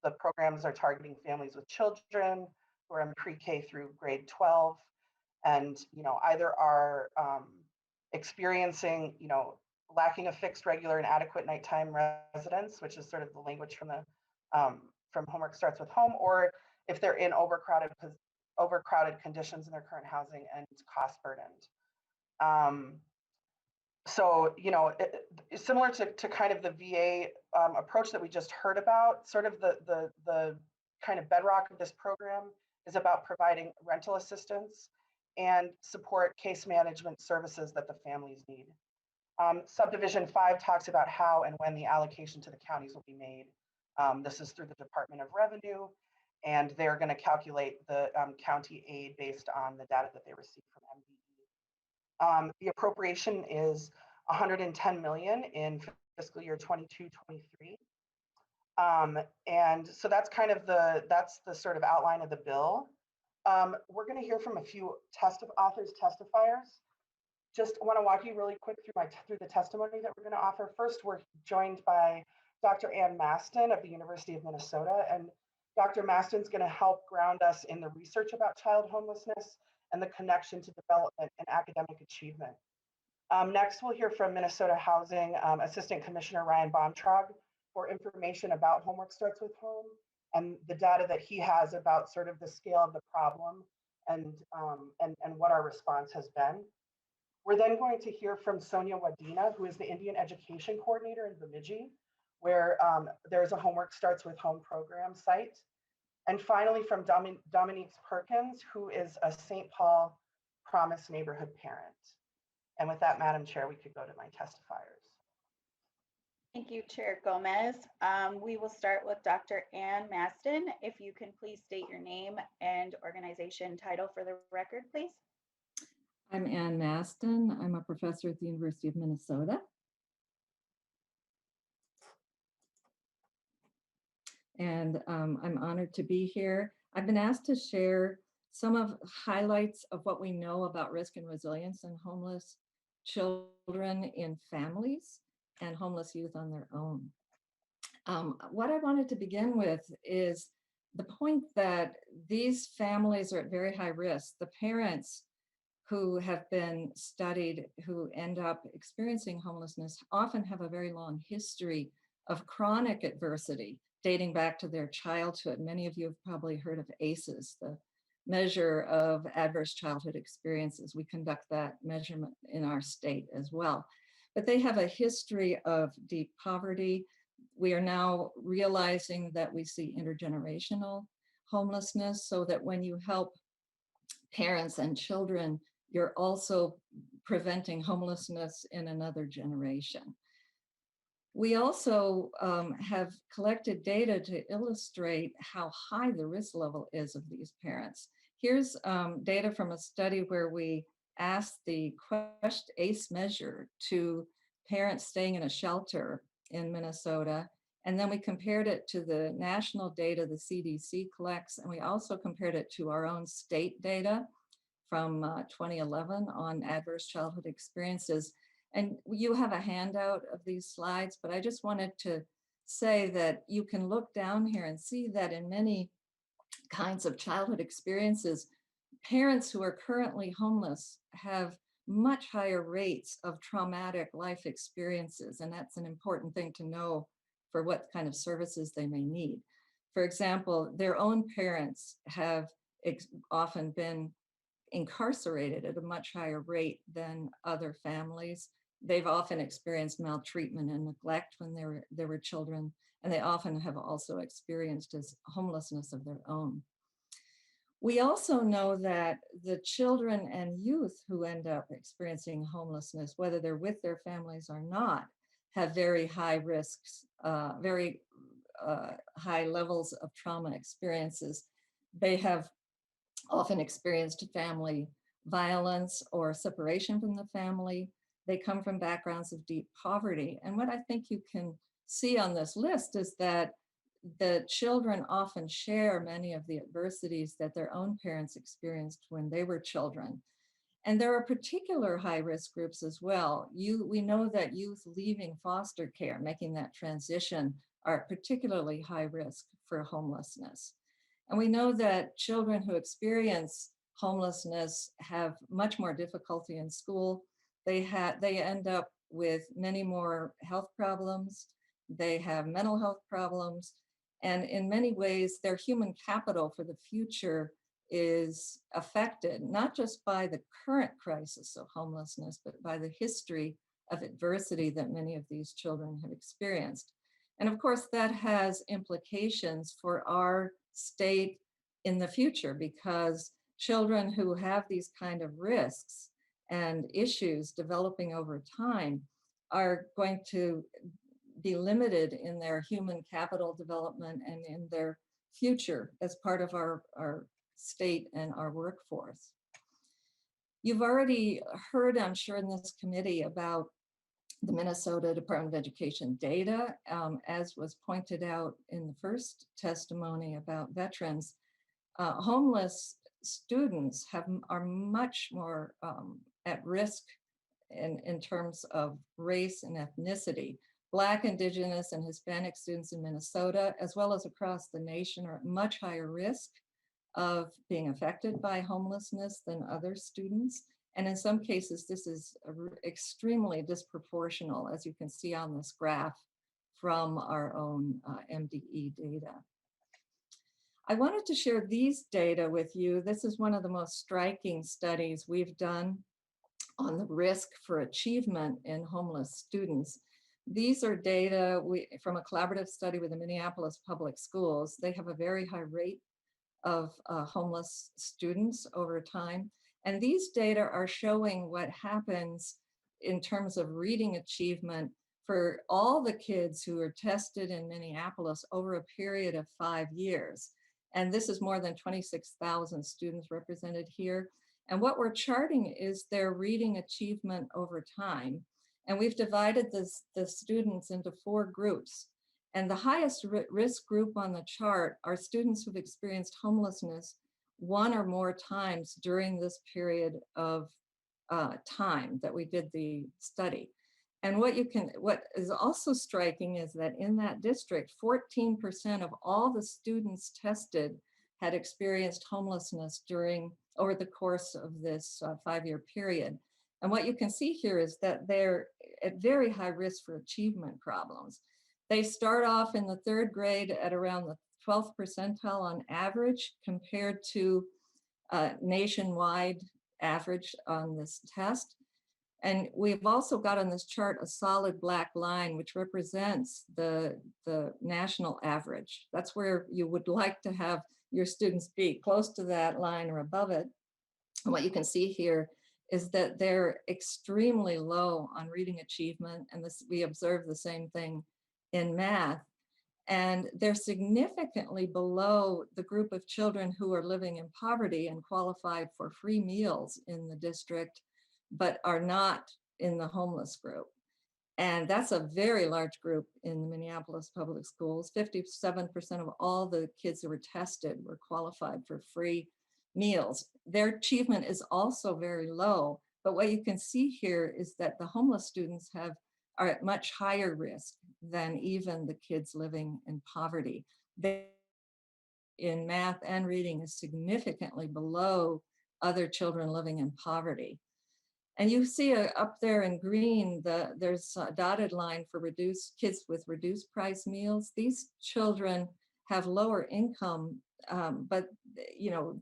The programs are targeting families with children who are in pre-K through grade 12 and, either are experiencing, lacking a fixed, regular, and adequate nighttime residence, which is sort of the language from Homework Starts with Home, or if they're in overcrowded conditions in their current housing and cost burdened. So, similar to kind of the VA approach that we just heard about, sort of the kind of bedrock of this program is about providing rental assistance and support case management services that the families need. Subdivision 5 talks about how and when the allocation to the counties will be made. This is through the Department of Revenue, and they're going to calculate the county aid based on the data that they receive from MDE. The appropriation is $110 million in fiscal year 22-23. And so that's kind of that's the sort of outline of the bill. We're going to hear from a few testifiers. Just want to walk you really quick through the testimony that we're going to offer. First, we're joined by Dr. Ann Maston of the University of Minnesota, and Dr. Maston's going to help ground us in the research about child homelessness and the connection to development and academic achievement. Next, we'll hear from Minnesota Housing Assistant Commissioner Ryan Baumtrog for information about Homework Starts with Home and the data that he has about sort of the scale of the problem and what our response has been. We're then going to hear from Sonia Wadena, who is the Indian Education Coordinator in Bemidji, where there's a Homework Starts with Home program site. And finally, from Dominique Perkins, who is a St. Paul Promise neighborhood parent. And with that, Madam Chair, we could go to my testifiers. Thank you, Chair Gomez. We will start with Dr. Ann Maston. If you can please state your name and organization title for the record, please. I'm Ann Maston. I'm a professor at the University of Minnesota. And I'm honored to be here. I've been asked to share some of highlights of what we know about risk and resilience in homeless children in families and homeless youth on their own. What I wanted to begin with is the point that these families are at very high risk. The parents who have been studied who end up experiencing homelessness often have a very long history of chronic adversity dating back to their childhood. Many of you have probably heard of ACEs, the measure of adverse childhood experiences. We conduct that measurement in our state as well. But they have a history of deep poverty. We are now realizing that we see intergenerational homelessness, so that when you help parents and children, you're also preventing homelessness in another generation. We also have collected data to illustrate how high the risk level is of these parents. Here's data from a study where we asked the QUEST ACE measure to parents staying in a shelter in Minnesota. And then we compared it to the national data the CDC collects. And we also compared it to our own state data from 2011 on adverse childhood experiences. And you have a handout of these slides, but I just wanted to say that you can look down here and see that in many kinds of childhood experiences, parents who are currently homeless have much higher rates of traumatic life experiences. And that's an important thing to know for what kind of services they may need. For example, their own parents have often been incarcerated at a much higher rate than other families. They've often experienced maltreatment and neglect when they were children, and they often have also experienced as homelessness of their own. We also know that the children and youth who end up experiencing homelessness, whether they're with their families or not, have very high risks, very high levels of trauma experiences. They have often experienced family violence or separation from the family. They come from backgrounds of deep poverty. And what I think you can see on this list is that the children often share many of the adversities that their own parents experienced when they were children. And there are particular high-risk groups as well. We know that youth leaving foster care, making that transition, are particularly high risk for homelessness. And we know that children who experience homelessness have much more difficulty in school. They end up with many more health problems. They have mental health problems. And in many ways, their human capital for the future is affected, not just by the current crisis of homelessness, but by the history of adversity that many of these children have experienced. And of course, that has implications for our state in the future, because children who have these kind of risks and issues developing over time are going to be limited in their human capital development and in their future as part of our state and our workforce. You've already heard, I'm sure, in this committee about the Minnesota Department of Education data. As was pointed out in the first testimony about veterans, homeless students are much more at risk in terms of race and ethnicity. Black, Indigenous, and Hispanic students in Minnesota, as well as across the nation, are at much higher risk of being affected by homelessness than other students. And in some cases, this is extremely disproportional, as you can see on this graph from our own MDE data. I wanted to share these data with you. This is one of the most striking studies we've done on the risk for achievement in homeless students. These are data from a collaborative study with the Minneapolis Public Schools. They have a very high rate of homeless students over time. And these data are showing what happens in terms of reading achievement for all the kids who are tested in Minneapolis over a period of 5 years. And this is more than 26,000 students represented here. And what we're charting is their reading achievement over time. And we've divided the students into 4 groups. And the highest risk group on the chart are students who've experienced homelessness 1 or more times during this period of time that we did the study. And what is also striking is that in that district, 14% of all the students tested had experienced homelessness over the course of this 5-year period. And what you can see here is that they're at very high risk for achievement problems. They start off in the 3rd grade at around the 12th percentile on average compared to nationwide average on this test. And we've also got on this chart a solid black line, which represents the national average. That's where you would like to have your students be, close to that line or above it. And what you can see here is that they're extremely low on reading achievement. And we observe the same thing in math. And they're significantly below the group of children who are living in poverty and qualified for free meals in the district, but are not in the homeless group. And that's a very large group in the Minneapolis Public Schools. 57% of all the kids who were tested were qualified for free meals. Their achievement is also very low, but what you can see here is that the homeless students are at much higher risk than even the kids living in poverty. They, in math and reading, is significantly below other children living in poverty. And you see up there in green, there's a dotted line for kids with reduced price meals. These children have lower income, but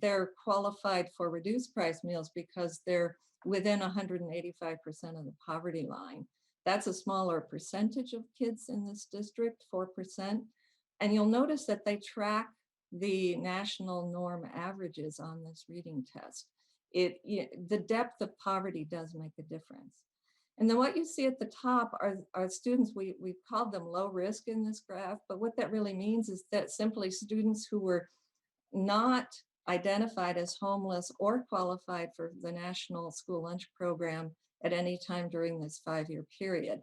they're qualified for reduced price meals because they're within 185% of the poverty line. That's a smaller percentage of kids in this district, 4%. And you'll notice that they track the national norm averages on this reading test. The depth of poverty does make a difference. And then what you see at the top are students, we've called them low risk in this graph, but what that really means is that simply students who were not identified as homeless or qualified for the National School Lunch Program at any time during this 5-year period.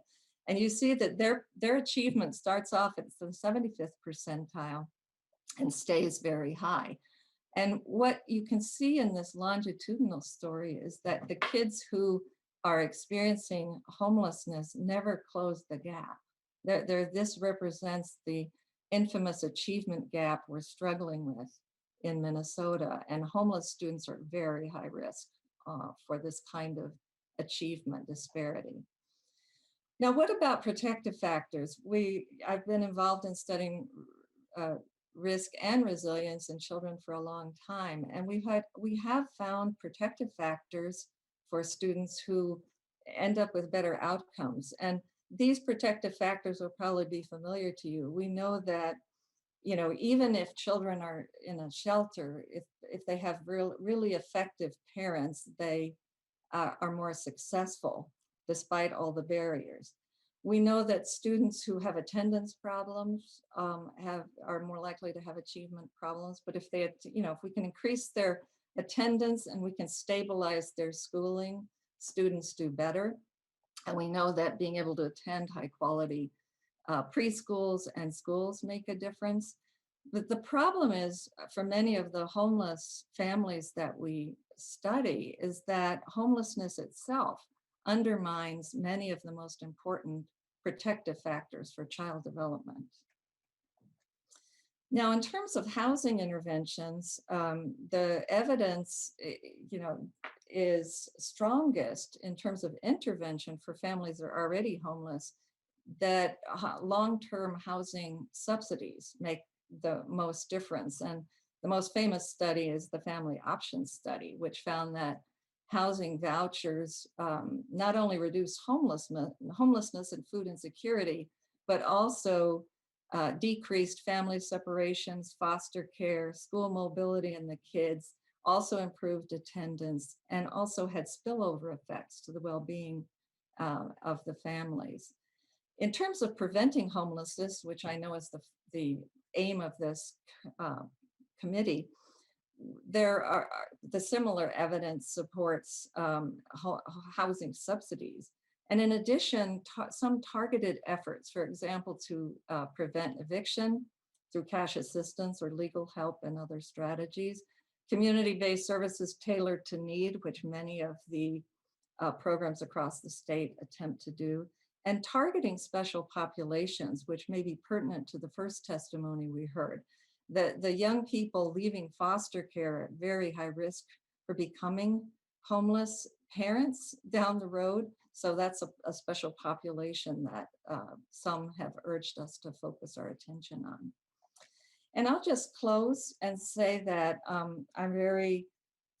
And you see that their achievement starts off at the 75th percentile and stays very high. And what you can see in this longitudinal story is that the kids who are experiencing homelessness never close the gap. This represents the infamous achievement gap we're struggling with in Minnesota, and homeless students are at very high risk for this kind of achievement disparity. Now, what about protective factors? I've been involved in studying risk and resilience in children for a long time, and we have found protective factors for students who end up with better outcomes. And these protective factors will probably be familiar to you. We know that, even if children are in a shelter, if they have really effective parents, they are more successful despite all the barriers. We know that students who have attendance problems are more likely to have achievement problems, but if we can increase their attendance and we can stabilize their schooling, students do better. And we know that being able to attend high quality preschools and schools make a difference. But the problem is, for many of the homeless families that we study, is that homelessness itself undermines many of the most important protective factors for child development. Now, in terms of housing interventions, the evidence, is strongest in terms of intervention for families that are already homeless, that long-term housing subsidies make the most difference. And the most famous study is the Family Options Study, which found that housing vouchers not only reduce homelessness and food insecurity, but also decreased family separations, foster care, school mobility in the kids, also improved attendance, and also had spillover effects to the well-being of the families. In terms of preventing homelessness, which I know is the aim of this committee, the similar evidence supports housing subsidies. And in addition, some targeted efforts, for example, to prevent eviction through cash assistance or legal help and other strategies, community-based services tailored to need, which many of the programs across the state attempt to do, and targeting special populations, which may be pertinent to the first testimony we heard. The young people leaving foster care at very high risk for becoming homeless parents down the road. So that's a special population that some have urged us to focus our attention on. And I'll just close and say that I'm very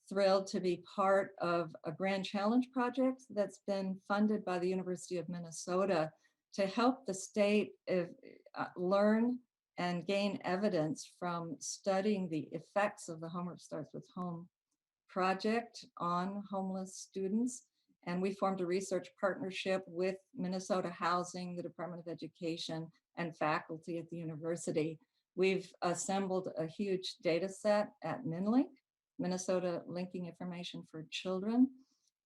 thrilled to be part of a Grand Challenge project that's been funded by the University of Minnesota to help the state learn and gain evidence from studying the effects of the Homework Starts with Home project on homeless students. And we formed a research partnership with Minnesota Housing, the Department of Education, and faculty at the university. We've assembled a huge data set at MinLink, Minnesota Linking Information for Children,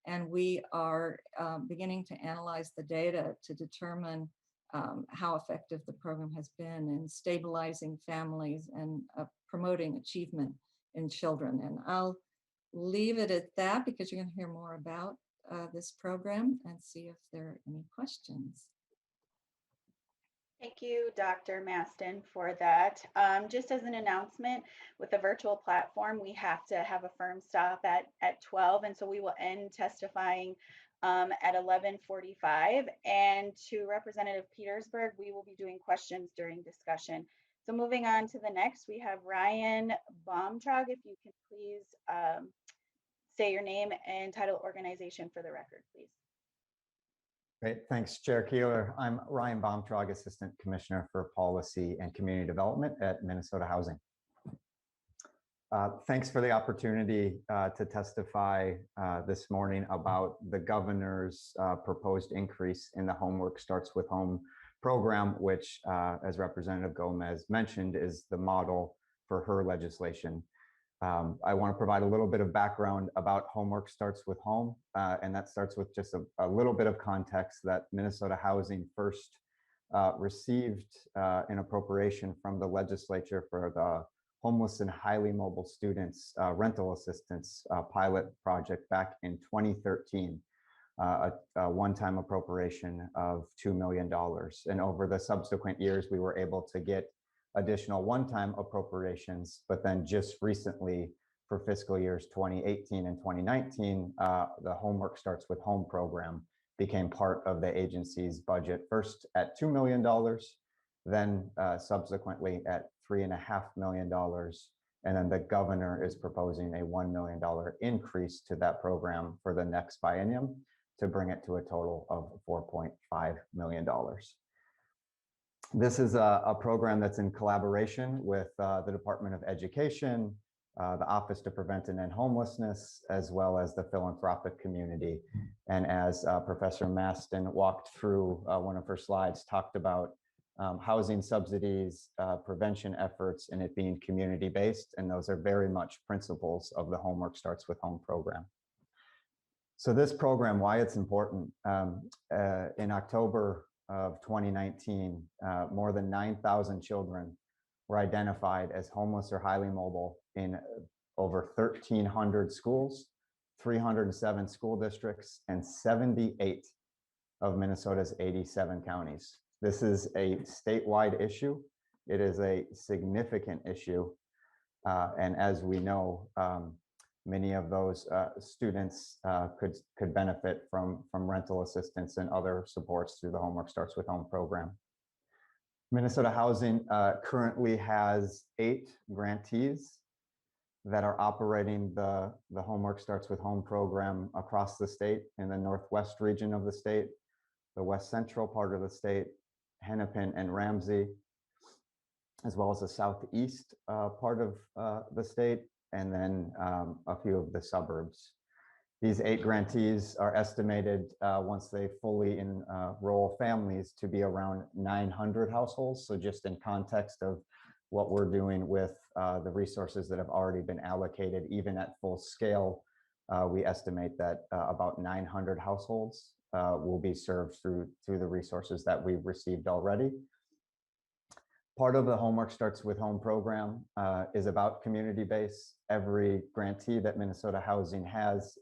and we are beginning to analyze the data to determine how effective the program has been in stabilizing families and promoting achievement in children. And I'll leave it at that because you're going to hear more about this program and see if there are any questions. Thank you, Dr. Maston, for that. Just as an announcement, with the virtual platform, we have to have a firm stop at 12, and so we will end testifying at 11:45. And to Representative Petersburg, we will be doing questions during discussion. So moving on to the next, we have Ryan Baumtrog. If you can please say your name and title organization for the record, please. Great, thanks, Chair Keeler. I'm Ryan Baumtrog, Assistant Commissioner for Policy and Community Development at Minnesota Housing. Thanks for the opportunity to testify this morning about the governor's proposed increase in the Homework Starts with Home program, which, as Representative Gomez mentioned, is the model for her legislation. I want to provide a little bit of background about Homework Starts with Home, and that starts with just a little bit of context that Minnesota Housing first received an appropriation from the legislature for the homeless and highly mobile students rental assistance pilot project back in 2013, a one-time appropriation of $2 million. And over the subsequent years, we were able to get additional one-time appropriations, but then just recently for fiscal years 2018 and 2019, the Homework Starts with Home program became part of the agency's budget, first at $2 million, then subsequently at $3.5 million. And then the governor is proposing a $1 million increase to that program for the next biennium to bring it to a total of $4.5 million. This is a program that's in collaboration with the Department of Education, the Office to Prevent and End Homelessness, as well as the philanthropic community. And as Professor Maston walked through one of her slides, talked about housing subsidies, prevention efforts, and it being community-based. And those are very much principles of the Homework Starts with Home program. So this program, why it's important, in October of 2019, more than 9,000 children were identified as homeless or highly mobile in over 1,300 schools, 307 school districts, and 78 of Minnesota's 87 counties. This is a statewide issue. It is a significant issue. And as we know, many of those students could benefit from rental assistance and other supports through the Homework Starts with Home program. Minnesota Housing currently has 8 grantees that are operating the Homework Starts with Home program across the state in the Northwest region of the state, the West Central part of the state, Hennepin and Ramsey, as well as the Southeast part of the state, and then a few of the suburbs. These 8 grantees are estimated, once they fully enroll families, to be around 900 households. So just in context of what we're doing with the resources that have already been allocated, even at full scale, we estimate that about 900 households will be served through the resources that we've received already. Part of the Homework Starts with Home program is about community-based. Every grantee that Minnesota Housing has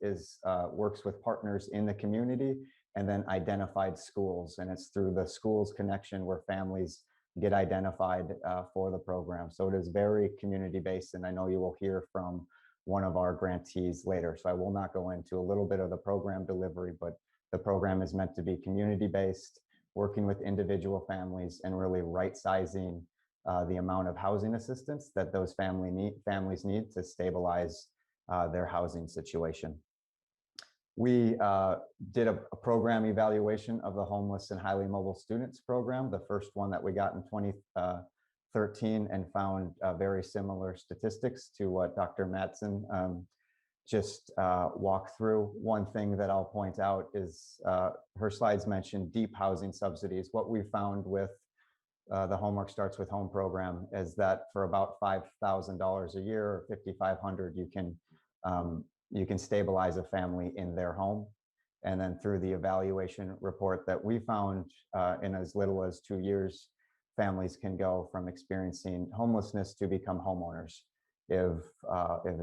works with partners in the community and then identified schools. And it's through the schools connection where families get identified for the program. So it is very community-based, and I know you will hear from one of our grantees later. So I will not go into a little bit of the program delivery, but the program is meant to be community-based, working with individual families and really right-sizing the amount of housing assistance that those families need to stabilize their housing situation. We did a program evaluation of the Homeless and Highly Mobile Students program, the first one that we got in 2013, and found very similar statistics to what Dr. Madsen just walk through. One thing that I'll point out is her slides mentioned deep housing subsidies. What we found with the Homework Starts with Home program is that for about $5,000 a year or $5,500, you can stabilize a family in their home. And then through the evaluation report that we found, in as little as 2 years, families can go from experiencing homelessness to become homeowners if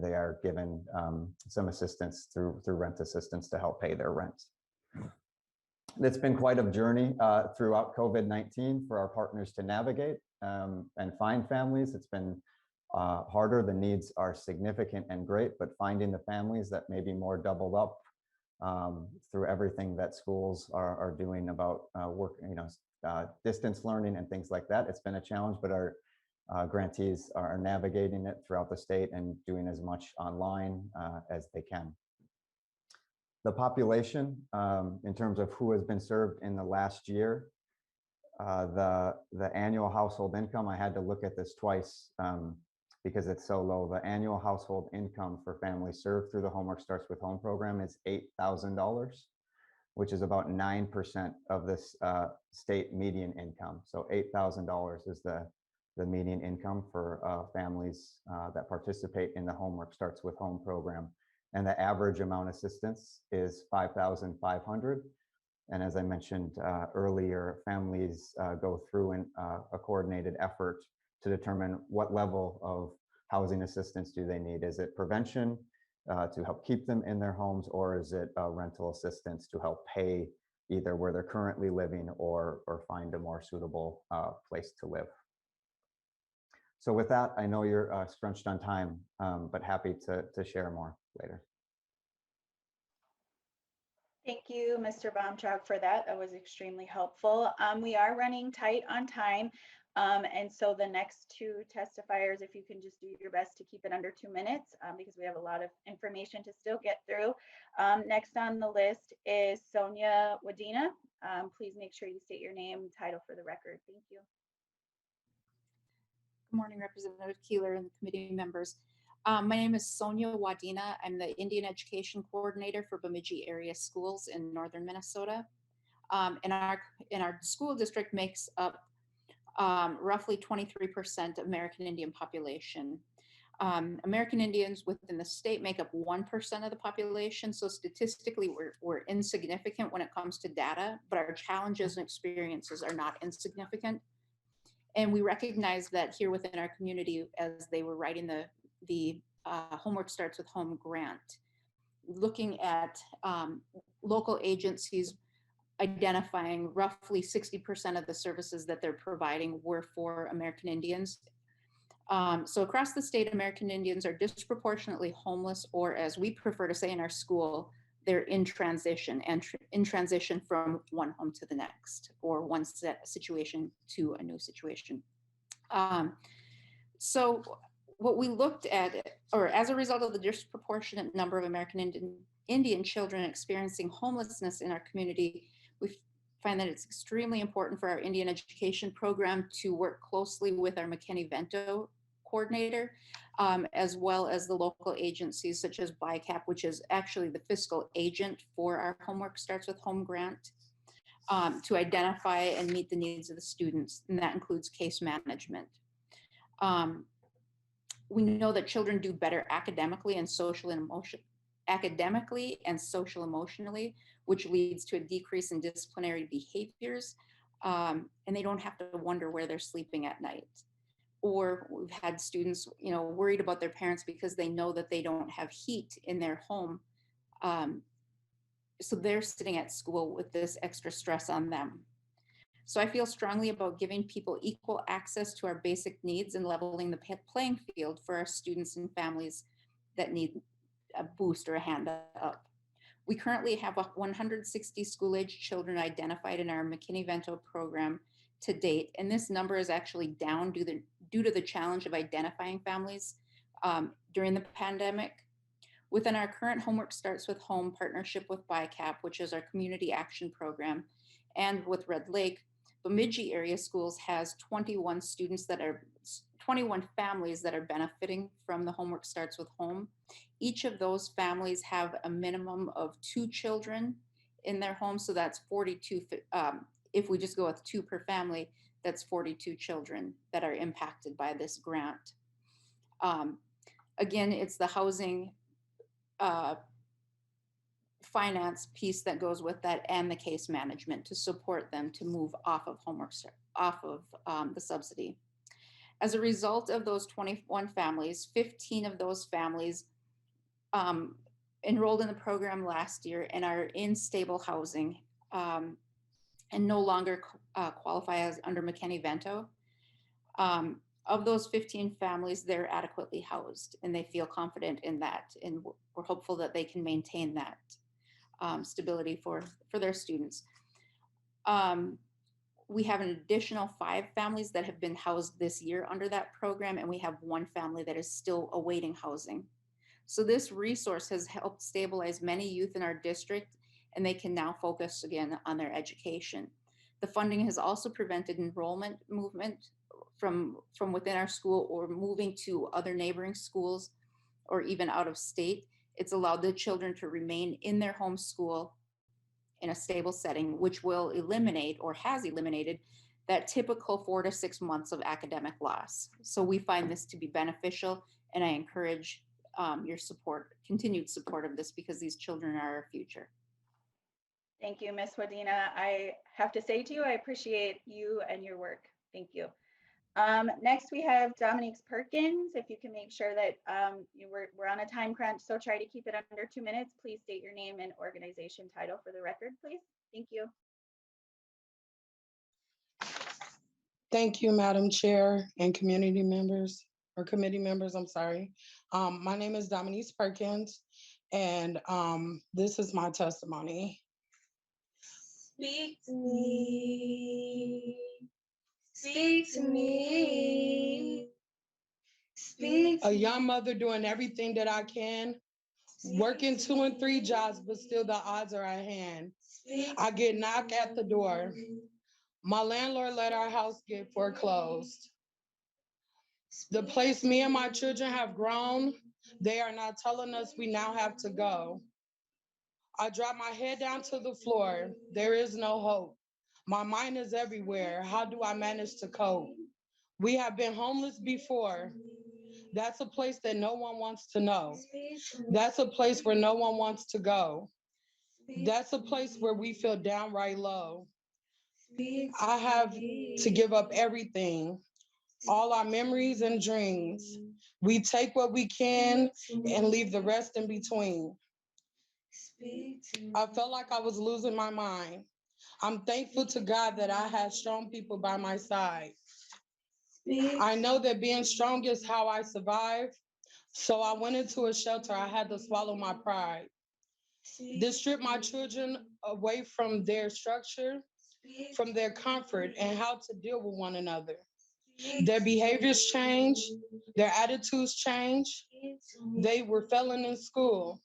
they are given some assistance through rent assistance to help pay their rent. It's been quite a journey throughout COVID-19 for our partners to navigate and find families. It's been harder. The needs are significant and great, but finding the families that may be more doubled up through everything that schools are doing about work, distance learning and things like that. It's been a challenge, but our grantees are navigating it throughout the state and doing as much online as they can. The population, in terms of who has been served in the last year, the annual household income, I had to look at this twice because it's so low. The annual household income for families served through the Homework Starts with Home program is $8,000, which is about 9% of this state median income. So $8,000 is the median income for families that participate in the Homework Starts with Home program. And the average amount of assistance is $5,500. And as I mentioned earlier, families go through a coordinated effort to determine what level of housing assistance do they need. Is it prevention to help keep them in their homes, or is it rental assistance to help pay either where they're currently living or find a more suitable place to live? So with that, I know you're scrunched on time, but happy to share more later. Thank you, Mr. Baumchak, for that. That was extremely helpful. We are running tight on time. And so the next two testifiers, if you can just do your best to keep it under 2 minutes, because we have a lot of information to still get through. Next on the list is Sonia Wadena. Please make sure you state your name and title for the record. Thank you. Good morning, Representative Keeler and the committee members. My name is Sonia Wadena. I'm the Indian Education Coordinator for Bemidji area schools in northern Minnesota. And our school district makes up roughly 23% of American Indian population. American Indians within the state make up 1% of the population. So statistically, we're insignificant when it comes to data, but our challenges and experiences are not insignificant. And we recognize that here within our community, as they were writing the Homework Starts with Home grant, looking at local agencies identifying roughly 60% of the services that they're providing were for American Indians. So across the state, American Indians are disproportionately homeless, or as we prefer to say in our school, they're in transition, and in transition from one home to the next, or one situation to a new situation. So what we looked at, or as a result of the disproportionate number of American Indian children experiencing homelessness in our community, we find that it's extremely important for our Indian education program to work closely with our McKinney-Vento coordinator, as well as the local agencies such as BICAP, which is actually the fiscal agent for our Homework Starts with Home grant, to identify and meet the needs of the students, and that includes case management. We know that children do better academically and social emotionally, which leads to a decrease in disciplinary behaviors, and they don't have to wonder where they're sleeping at night. Or we've had students, worried about their parents because they know that they don't have heat in their home. So they're sitting at school with this extra stress on them. So I feel strongly about giving people equal access to our basic needs and leveling the playing field for our students and families that need a boost or a hand up. We currently have 160 school-age children identified in our McKinney-Vento program to date, and this number is actually down due to the challenge of identifying families during the pandemic. Within our current Homework Starts with Home partnership with BICAP, which is our community action program, and with Red Lake, Bemidji area schools has 21 families that are benefiting from the Homework Starts with Home. Each of those families have a minimum of 2 children in their home, so that's 42. If we just go with 2 per family, that's 42 children that are impacted by this grant. Again, it's the housing finance piece that goes with that, and the case management to support them to move off of the subsidy. As a result of those 21 families, 15 of those families enrolled in the program last year and are in stable housing and no longer qualify as under McKinney-Vento. Of those 15 families, they're adequately housed and they feel confident in that. And we're hopeful that they can maintain that stability for their students. We have an additional 5 families that have been housed this year under that program, and we have 1 family that is still awaiting housing. So this resource has helped stabilize many youth in our district, and they can now focus again on their education. The funding has also prevented enrollment movement from within our school or moving to other neighboring schools or even out of state. It's allowed the children to remain in their home school in a stable setting, which will eliminate or has eliminated that typical 4 to 6 months of academic loss. So we find this to be beneficial, and I encourage your support, continued support of this, because these children are our future. Thank you, Ms. Wadena. I have to say to you, I appreciate you and your work. Thank you. Next, we have Dominique Perkins. If you can make sure that we're on a time crunch, so try to keep it under 2 minutes. Please state your name and organization title for the record, please. Thank you. Thank you, Madam Chair and community members, or committee members, I'm sorry. My name is Dominique Perkins, and this is my testimony. Speak to me. Speak to me. A young mother doing everything that I can, working 2 and 3 jobs, but still the odds are at hand. I get knocked at the door. My landlord let our house get foreclosed. The place me and my children have grown, they are not telling us we now have to go. I drop my head down to the floor. There is no hope. My mind is everywhere. How do I manage to cope? We have been homeless before. That's a place that no one wants to know. That's a place where no one wants to go. That's a place where we feel downright low. I have to give up everything, all our memories and dreams. We take what we can and leave the rest in between. I felt like I was losing my mind. I'm thankful to God that I had strong people by my side. I know that being strong is how I survive. So I went into a shelter. I had to swallow my pride. This stripped my children away from their structure, from their comfort, and how to deal with one another. Their behaviors changed, their attitudes changed. They were failing in school.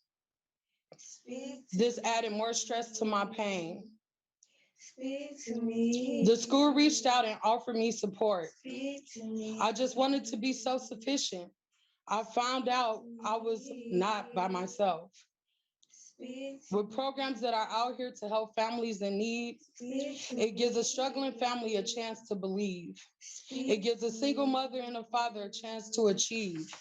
This added more stress to my pain. The school reached out and offered me support. I just wanted to be self-sufficient. I found out I was not by myself. With programs that are out here to help families in need, it gives a struggling family a chance to believe. It gives a single mother and a father a chance to achieve,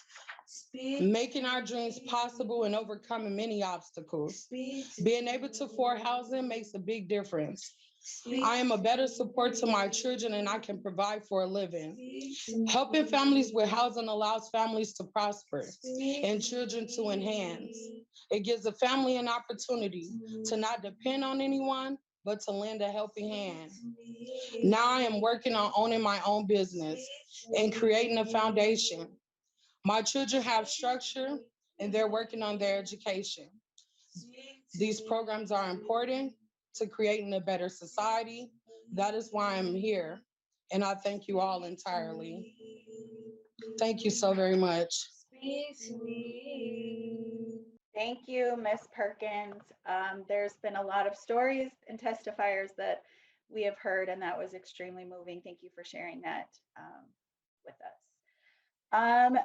making our dreams possible and overcoming many obstacles. Being able to afford housing makes a big difference. I am a better support to my children, and I can provide for a living. Helping families with housing allows families to prosper and children to enhance. It gives a family an opportunity to not depend on anyone, but to lend a helping hand. Now I am working on owning my own business and creating a foundation. My children have structure, and they're working on their education. These programs are important to creating a better society. That is why I'm here, and I thank you all entirely. Thank you so very much. Thank you, Ms. Perkins. There's been a lot of stories and testifiers that we have heard, and that was extremely moving. Thank you for sharing that with us.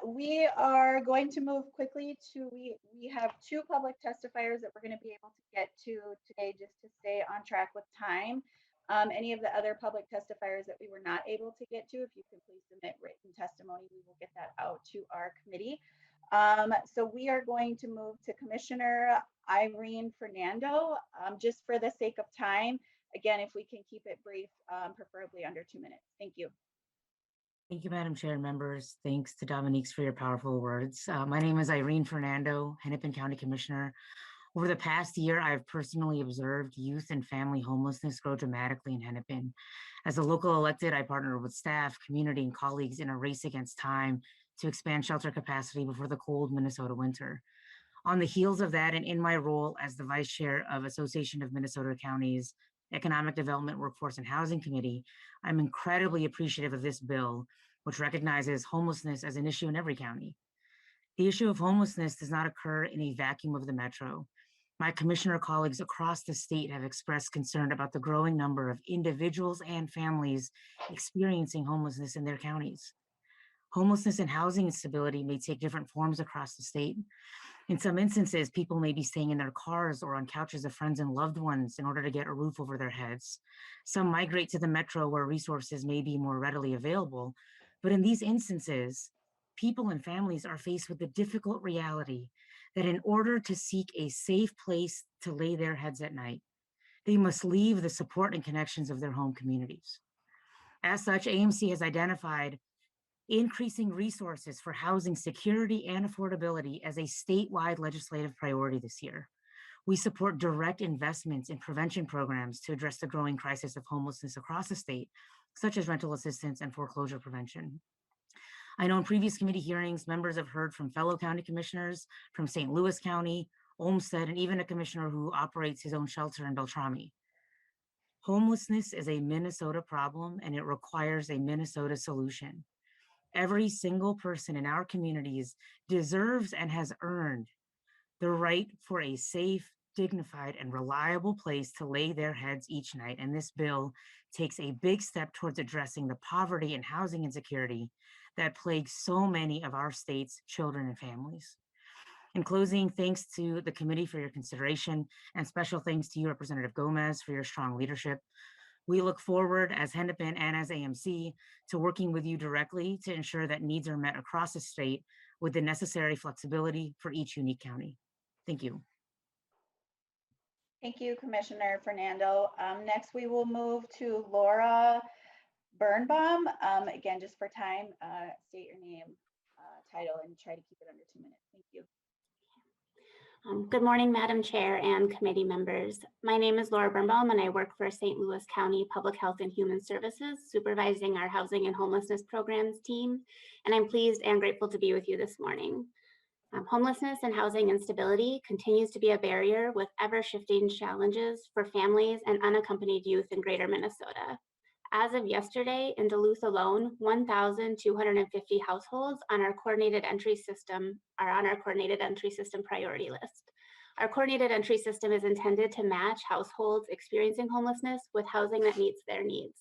We are going to move quickly to, we have 2 public testifiers that we're going to be able to get to today just to stay on track with time. Any of the other public testifiers that we were not able to get to, if you can please submit written testimony, we will get that out to our committee. So we are going to move to Commissioner Irene Fernando, just for the sake of time. Again, if we can keep it brief, preferably under 2 minutes. Thank you. Thank you, Madam Chair and members. Thanks to Dominique for your powerful words. My name is Irene Fernando, Hennepin County Commissioner Over the past year, I have personally observed youth and family homelessness grow dramatically in Hennepin. As a local elected, I partner with staff, community, and colleagues in a race against time to expand shelter capacity before the cold Minnesota winter. On the heels of that, and in my role as the vice chair of Association of Minnesota Counties Economic Development, Workforce, and Housing Committee, I'm incredibly appreciative of this bill, which recognizes homelessness as an issue in every county. The issue of homelessness does not occur in a vacuum of the metro. My commissioner colleagues across the state have expressed concern about the growing number of individuals and families experiencing homelessness in their counties. Homelessness and housing instability may take different forms across the state. In some instances, people may be staying in their cars or on couches of friends and loved ones in order to get a roof over their heads. Some migrate to the metro where resources may be more readily available. But in these instances, people and families are faced with the difficult reality that in order to seek a safe place to lay their heads at night, they must leave the support and connections of their home communities. As such, AMC has identified increasing resources for housing security and affordability as a statewide legislative priority this year. We support direct investments in prevention programs to address the growing crisis of homelessness across the state, such as rental assistance and foreclosure prevention. I know in previous committee hearings, members have heard from fellow county commissioners from St. Louis County, Olmsted, and even a commissioner who operates his own shelter in Beltrami. Homelessness is a Minnesota problem and it requires a Minnesota solution. Every single person in our communities deserves and has earned the right for a safe, dignified, and reliable place to lay their heads each night. And this bill takes a big step towards addressing the poverty and housing insecurity that plagues so many of our state's children and families. In closing, thanks to the committee for your consideration, and special thanks to you, Representative Gomez, for your strong leadership. We look forward as Hennepin and as AMC to working with you directly to ensure that needs are met across the state with the necessary flexibility for each unique county. Thank you. Thank you, Commissioner Fernando. Next, we will move to Laura Birnbaum. Again, just for time, state your name, title, and try to keep it under 2 minutes. Thank you. Good morning, Madam Chair and committee members. My name is Laura Birnbaum and I work for St. Louis County Public Health and Human Services, supervising our housing and homelessness programs team. And I'm pleased and grateful to be with you this morning. Homelessness and housing instability continues to be a barrier with ever-shifting challenges for families and unaccompanied youth in Greater Minnesota. As of yesterday, in Duluth alone, 1,250 households on our coordinated entry system are on our coordinated entry system priority list. Our coordinated entry system is intended to match households experiencing homelessness with housing that meets their needs.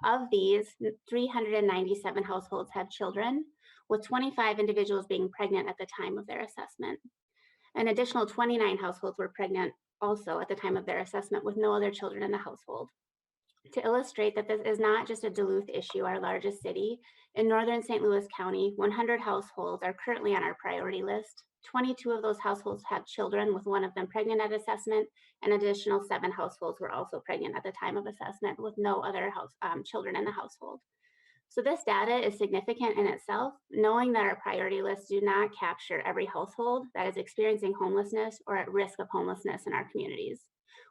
Of these, 397 households have children, with 25 individuals being pregnant at the time of their assessment. An additional 29 households were pregnant also at the time of their assessment with no other children in the household. To illustrate that this is not just a Duluth issue, our largest city, in northern St. Louis County, 100 households are currently on our priority list. 22 of those households have children, with one of them pregnant at assessment. An additional 7 households were also pregnant at the time of assessment with no other children in the household. So this data is significant in itself, knowing that our priority lists do not capture every household that is experiencing homelessness or at risk of homelessness in our communities.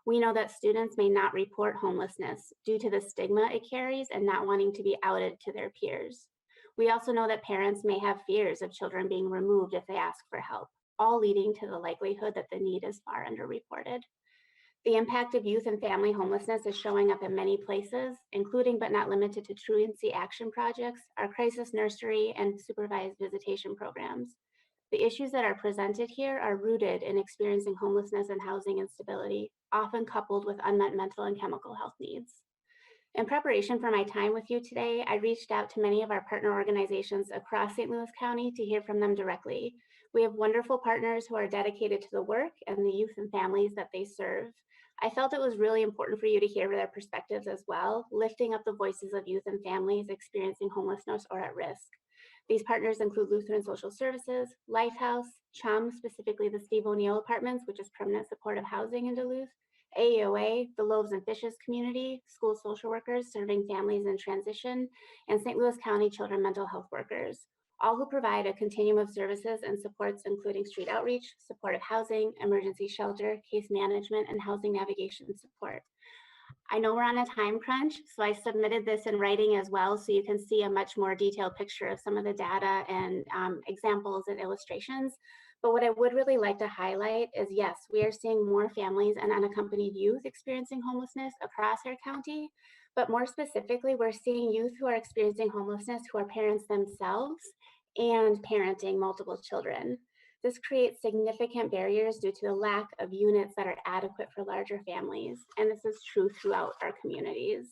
We know that students may not report homelessness due to the stigma it carries and not wanting to be outed to their peers. We also know that parents may have fears of children being removed if they ask for help, all leading to the likelihood that the need is far underreported. The impact of youth and family homelessness is showing up in many places, including but not limited to truancy action projects, our crisis nursery, and supervised visitation programs. The issues that are presented here are rooted in experiencing homelessness and housing instability, often coupled with unmet mental and chemical health needs. In preparation for my time with you today, I reached out to many of our partner organizations across St. Louis County to hear from them directly. We have wonderful partners who are dedicated to the work and the youth and families that they serve. I felt it was really important for you to hear their perspectives as well, lifting up the voices of youth and families experiencing homelessness or at risk. These partners include Lutheran Social Services, Lighthouse, CHUM, specifically the Steve O'Neill Apartments, which is permanent supportive housing in Duluth, AEOA, the Loaves and Fishes community, school social workers serving families in transition, and St. Louis County Children Mental Health Workers. all who provide a continuum of services and supports, including street outreach, supportive housing, emergency shelter, case management, and housing navigation support. I know we're on a time crunch, so I submitted this in writing as well, so you can see a much more detailed picture of some of the data and examples and illustrations. But what I would really like to highlight is, yes, we are seeing more families and unaccompanied youth experiencing homelessness across our county. But more specifically, we're seeing youth who are experiencing homelessness who are parents themselves and parenting multiple children. This creates significant barriers due to the lack of units that are adequate for larger families, and this is true throughout our communities.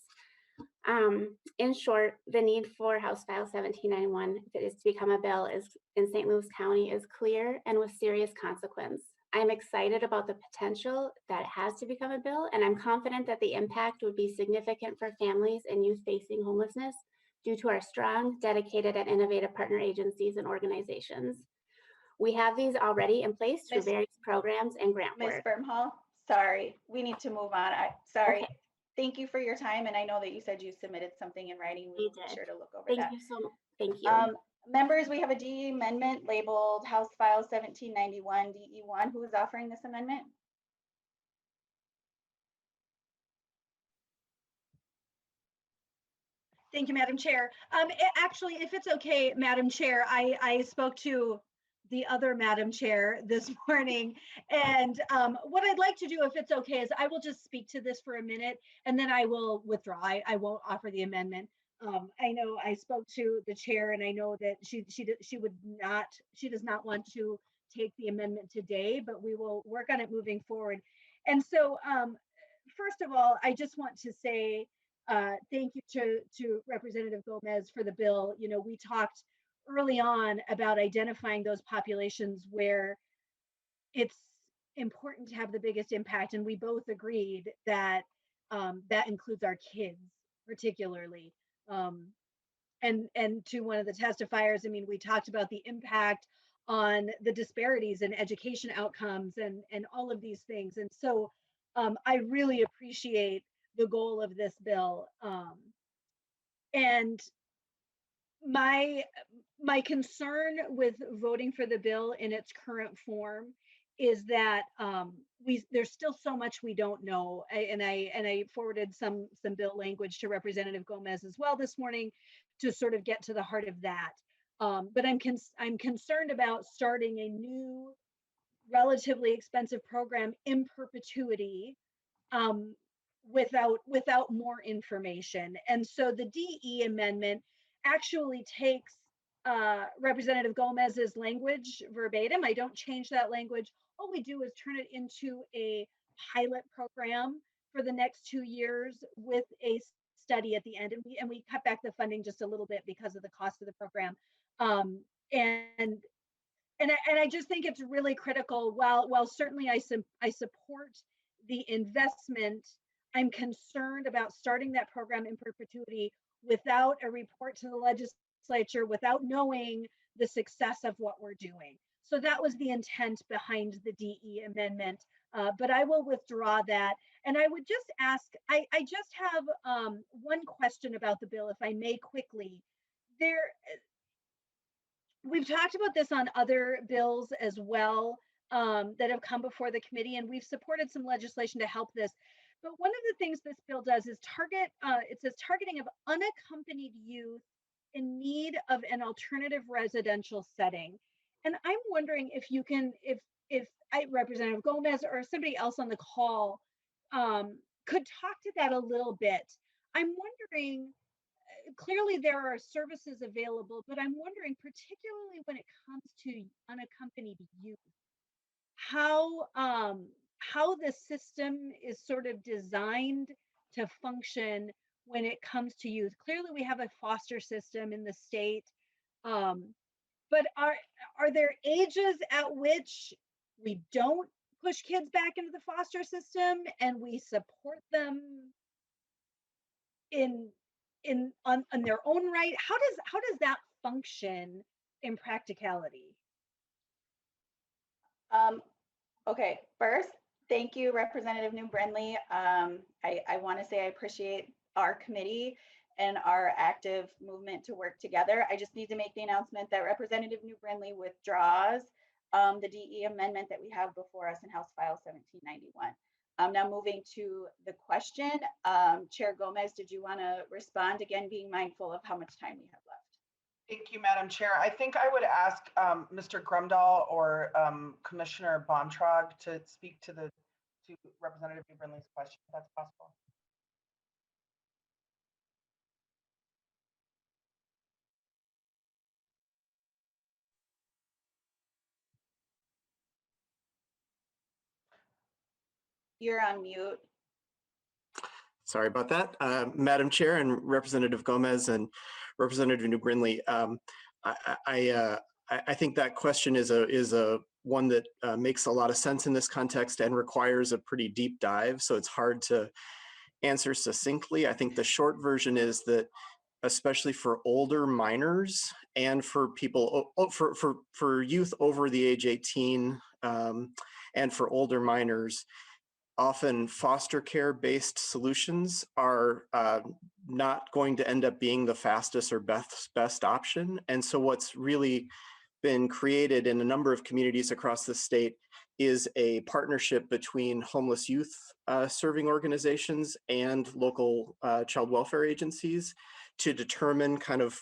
In short, the need for House File 1791, if it is to become a bill, in St. Louis County is clear and with serious consequence. I'm excited about the potential that it has to become a bill, and I'm confident that the impact would be significant for families and youth facing homelessness due to our strong, dedicated, and innovative partner agencies and organizations. We have these already in place through various programs and grant work. Ms. Bermhall, sorry, we need to move on. Sorry. Okay. Thank you for your time, and I know that you said you submitted something in writing. We will be sure to look over that. Thank you so much. Thank you. Members, we have a DE amendment labeled House File 1791 DE1. Who is offering this amendment? Thank you, Madam Chair. Actually, if it's okay, Madam Chair, I spoke to the other Madam Chair this morning. And what I'd like to do, if it's okay, is I will just speak to this for a minute and then I will withdraw. I won't offer the amendment. I know I spoke to the chair and I know that she does not want to take the amendment today, but we will work on it moving forward. And so first of all, I just want to say thank you to Representative Gomez for the bill. You know, we talked early on about identifying those populations where it's important to have the biggest impact, and we both agreed that that includes our kids particularly. And to one of the testifiers, I mean, we talked about the impact on the disparities in education outcomes and all of these things. And so I really appreciate the goal of this bill. And my concern with voting for the bill in its current form is that there's still so much we don't know. And I forwarded some bill language to Representative Gomez as well this morning to sort of get to the heart of that. But I'm concerned about starting a new, relatively expensive program in perpetuity without more information. And so the DE amendment actually takes Representative Gomez's language verbatim. I don't change that language. All we do is turn it into a pilot program for the next 2 years with a study at the end. And we cut back the funding just a little bit because of the cost of the program. And I just think it's really critical. While certainly I support the investment, I'm concerned about starting that program in perpetuity without a report to the legislature, without knowing the success of what we're doing. So that was the intent behind the DE amendment, but I will withdraw that. And I would just ask, I just have one question about the bill, if I may quickly. We've talked about this on other bills as well that have come before the committee, and we've supported some legislation to help this. But one of the things this bill does is it says targeting of unaccompanied youth in need of an alternative residential setting. And I'm wondering if you can, if Representative Gomez or somebody else on the call could talk to that a little bit. I'm wondering, clearly there are services available, but I'm wondering, particularly when it comes to unaccompanied youth, how the system is sort of designed to function when it comes to youth. Clearly, we have a foster system in the state, but are there ages at which we don't push kids back into the foster system and we support them on their own right? How does that function in practicality? Okay, first, thank you, Representative New Brindley. I want to say I appreciate our committee and our active movement to work together. I just need to make the announcement that Representative New Brindley withdraws the DE amendment that we have before us in House File 1791. Now moving to the question, Chair Gomez, did you want to respond again, being mindful of how much time we have left? Thank you, Madam Chair. I think I would ask Mr. Grumdahl or Commissioner Bontrog to speak to Representative New Brindley's question, if that's possible. You're on mute. Sorry about that. Madam Chair and Representative Gomez and Representative New Brindley, I think that question is a one that makes a lot of sense in this context and requires a pretty deep dive, so it's hard to answer succinctly. I think the short version is that, especially for older minors and for people, for youth over the age 18 and for older minors, often foster care based solutions are not going to end up being the fastest or best option. And so what's really been created in a number of communities across the state is a partnership between homeless youth serving organizations and local child welfare agencies to determine kind of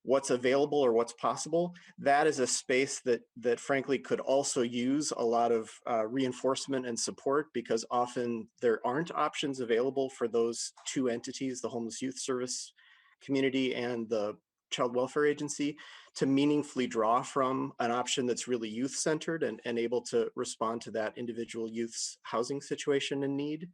what's available or what's possible. That is a space that frankly could also use a lot of reinforcement and support, because often there aren't options available for those two entities, the homeless youth service community and the child welfare agency, to meaningfully draw from an option that's really youth-centered and able to respond to that individual youth's housing situation and need.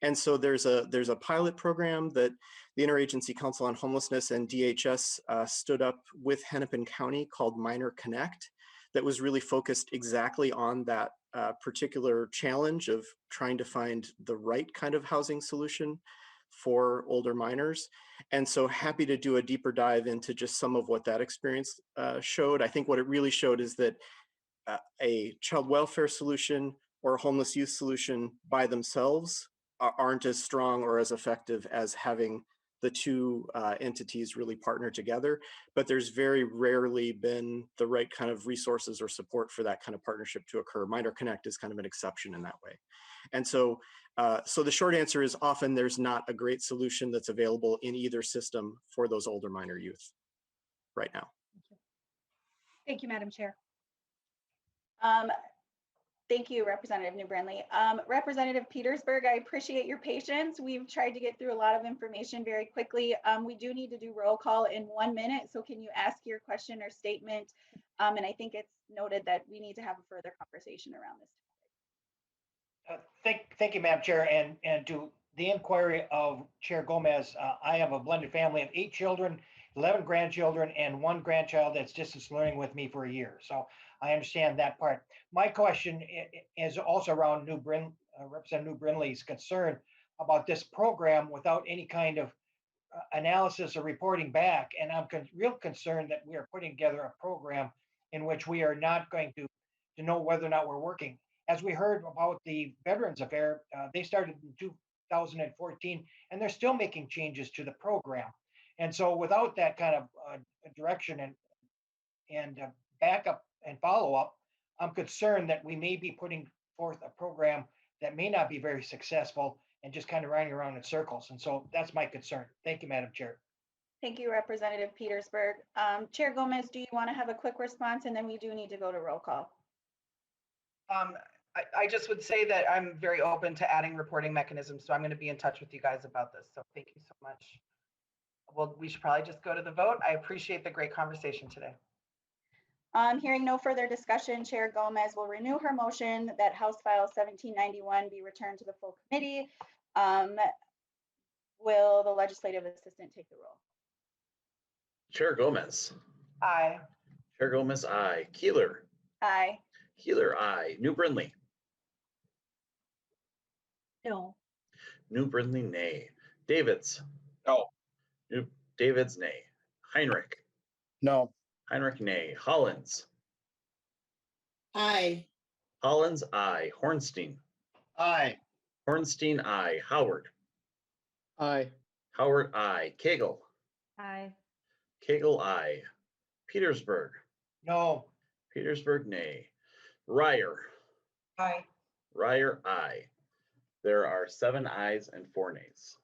And so there's a pilot program that the Interagency Council on Homelessness and DHS stood up with Hennepin County called Minor Connect, that was really focused exactly on that particular challenge of trying to find the right kind of housing solution for older minors. And so happy to do a deeper dive into just some of what that experience showed. I think what it really showed is that a child welfare solution or a homeless youth solution by themselves aren't as strong or as effective as having the two entities really partner together. But there's very rarely been the right kind of resources or support for that kind of partnership to occur. Minor Connect is kind of an exception in that way. And so so the short answer is often there's not a great solution that's available in either system for those older minor youth right now. Thank you, Madam Chair. Thank you, Representative New Brindley. Representative Petersburg, I appreciate your patience. We've tried to get through a lot of information very quickly. We do need to do roll call in 1 minute. So can you ask your question or statement? And I think it's noted that we need to have a further conversation around this. Thank you, Madam Chair. And to the inquiry of Chair Gomez, I have a blended family of 8 children, 11 grandchildren, and 1 grandchild that's distance learning with me for a year. So I understand that part. My question is also around Representative New Brindley's concern about this program without any kind of analysis or reporting back. And I'm real concerned that we are putting together a program in which we are not going to know whether or not we're working. As we heard about the Veterans Affair, they started in 2014, and they're still making changes to the program. And so without that kind of direction and backup and follow-up, I'm concerned that we may be putting forth a program that may not be very successful and just kind of running around in circles. And so that's my concern. Thank you, Madam Chair. Thank you, Representative Petersburg. Chair Gomez, do you want to have a quick response? And then we do need to go to roll call. I just would say that I'm very open to adding reporting mechanisms, so I'm going to be in touch with you guys about this. So thank you so much. Well, we should probably just go to the vote. I appreciate the great conversation today. Hearing no further discussion, Chair Gomez will renew her motion that House File 1791 be returned to the full committee. Will the legislative assistant take the roll? Chair Gomez. Aye. Chair Gomez, aye. Keeler. Aye. Keeler, aye. New Brindley. No. New Brindley, nay. Davids. No. Davids, nay. Heinrich. No. Heinrich, nay. Hollins. Aye. Hollins, aye. Hornstein. Aye. Hornstein, aye. Howard. Aye. Howard, I. Cagle. Aye. Cagle, I. Petersburg. No. Petersburg, nay. Ryer. Aye. Ryer, I. There are 7 ayes and 4 nays.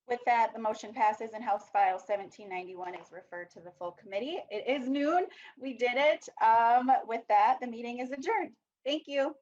With that, the motion passes and House File 1791 is referred to the full committee. It is noon. We did it. With that, the meeting is adjourned. Thank you.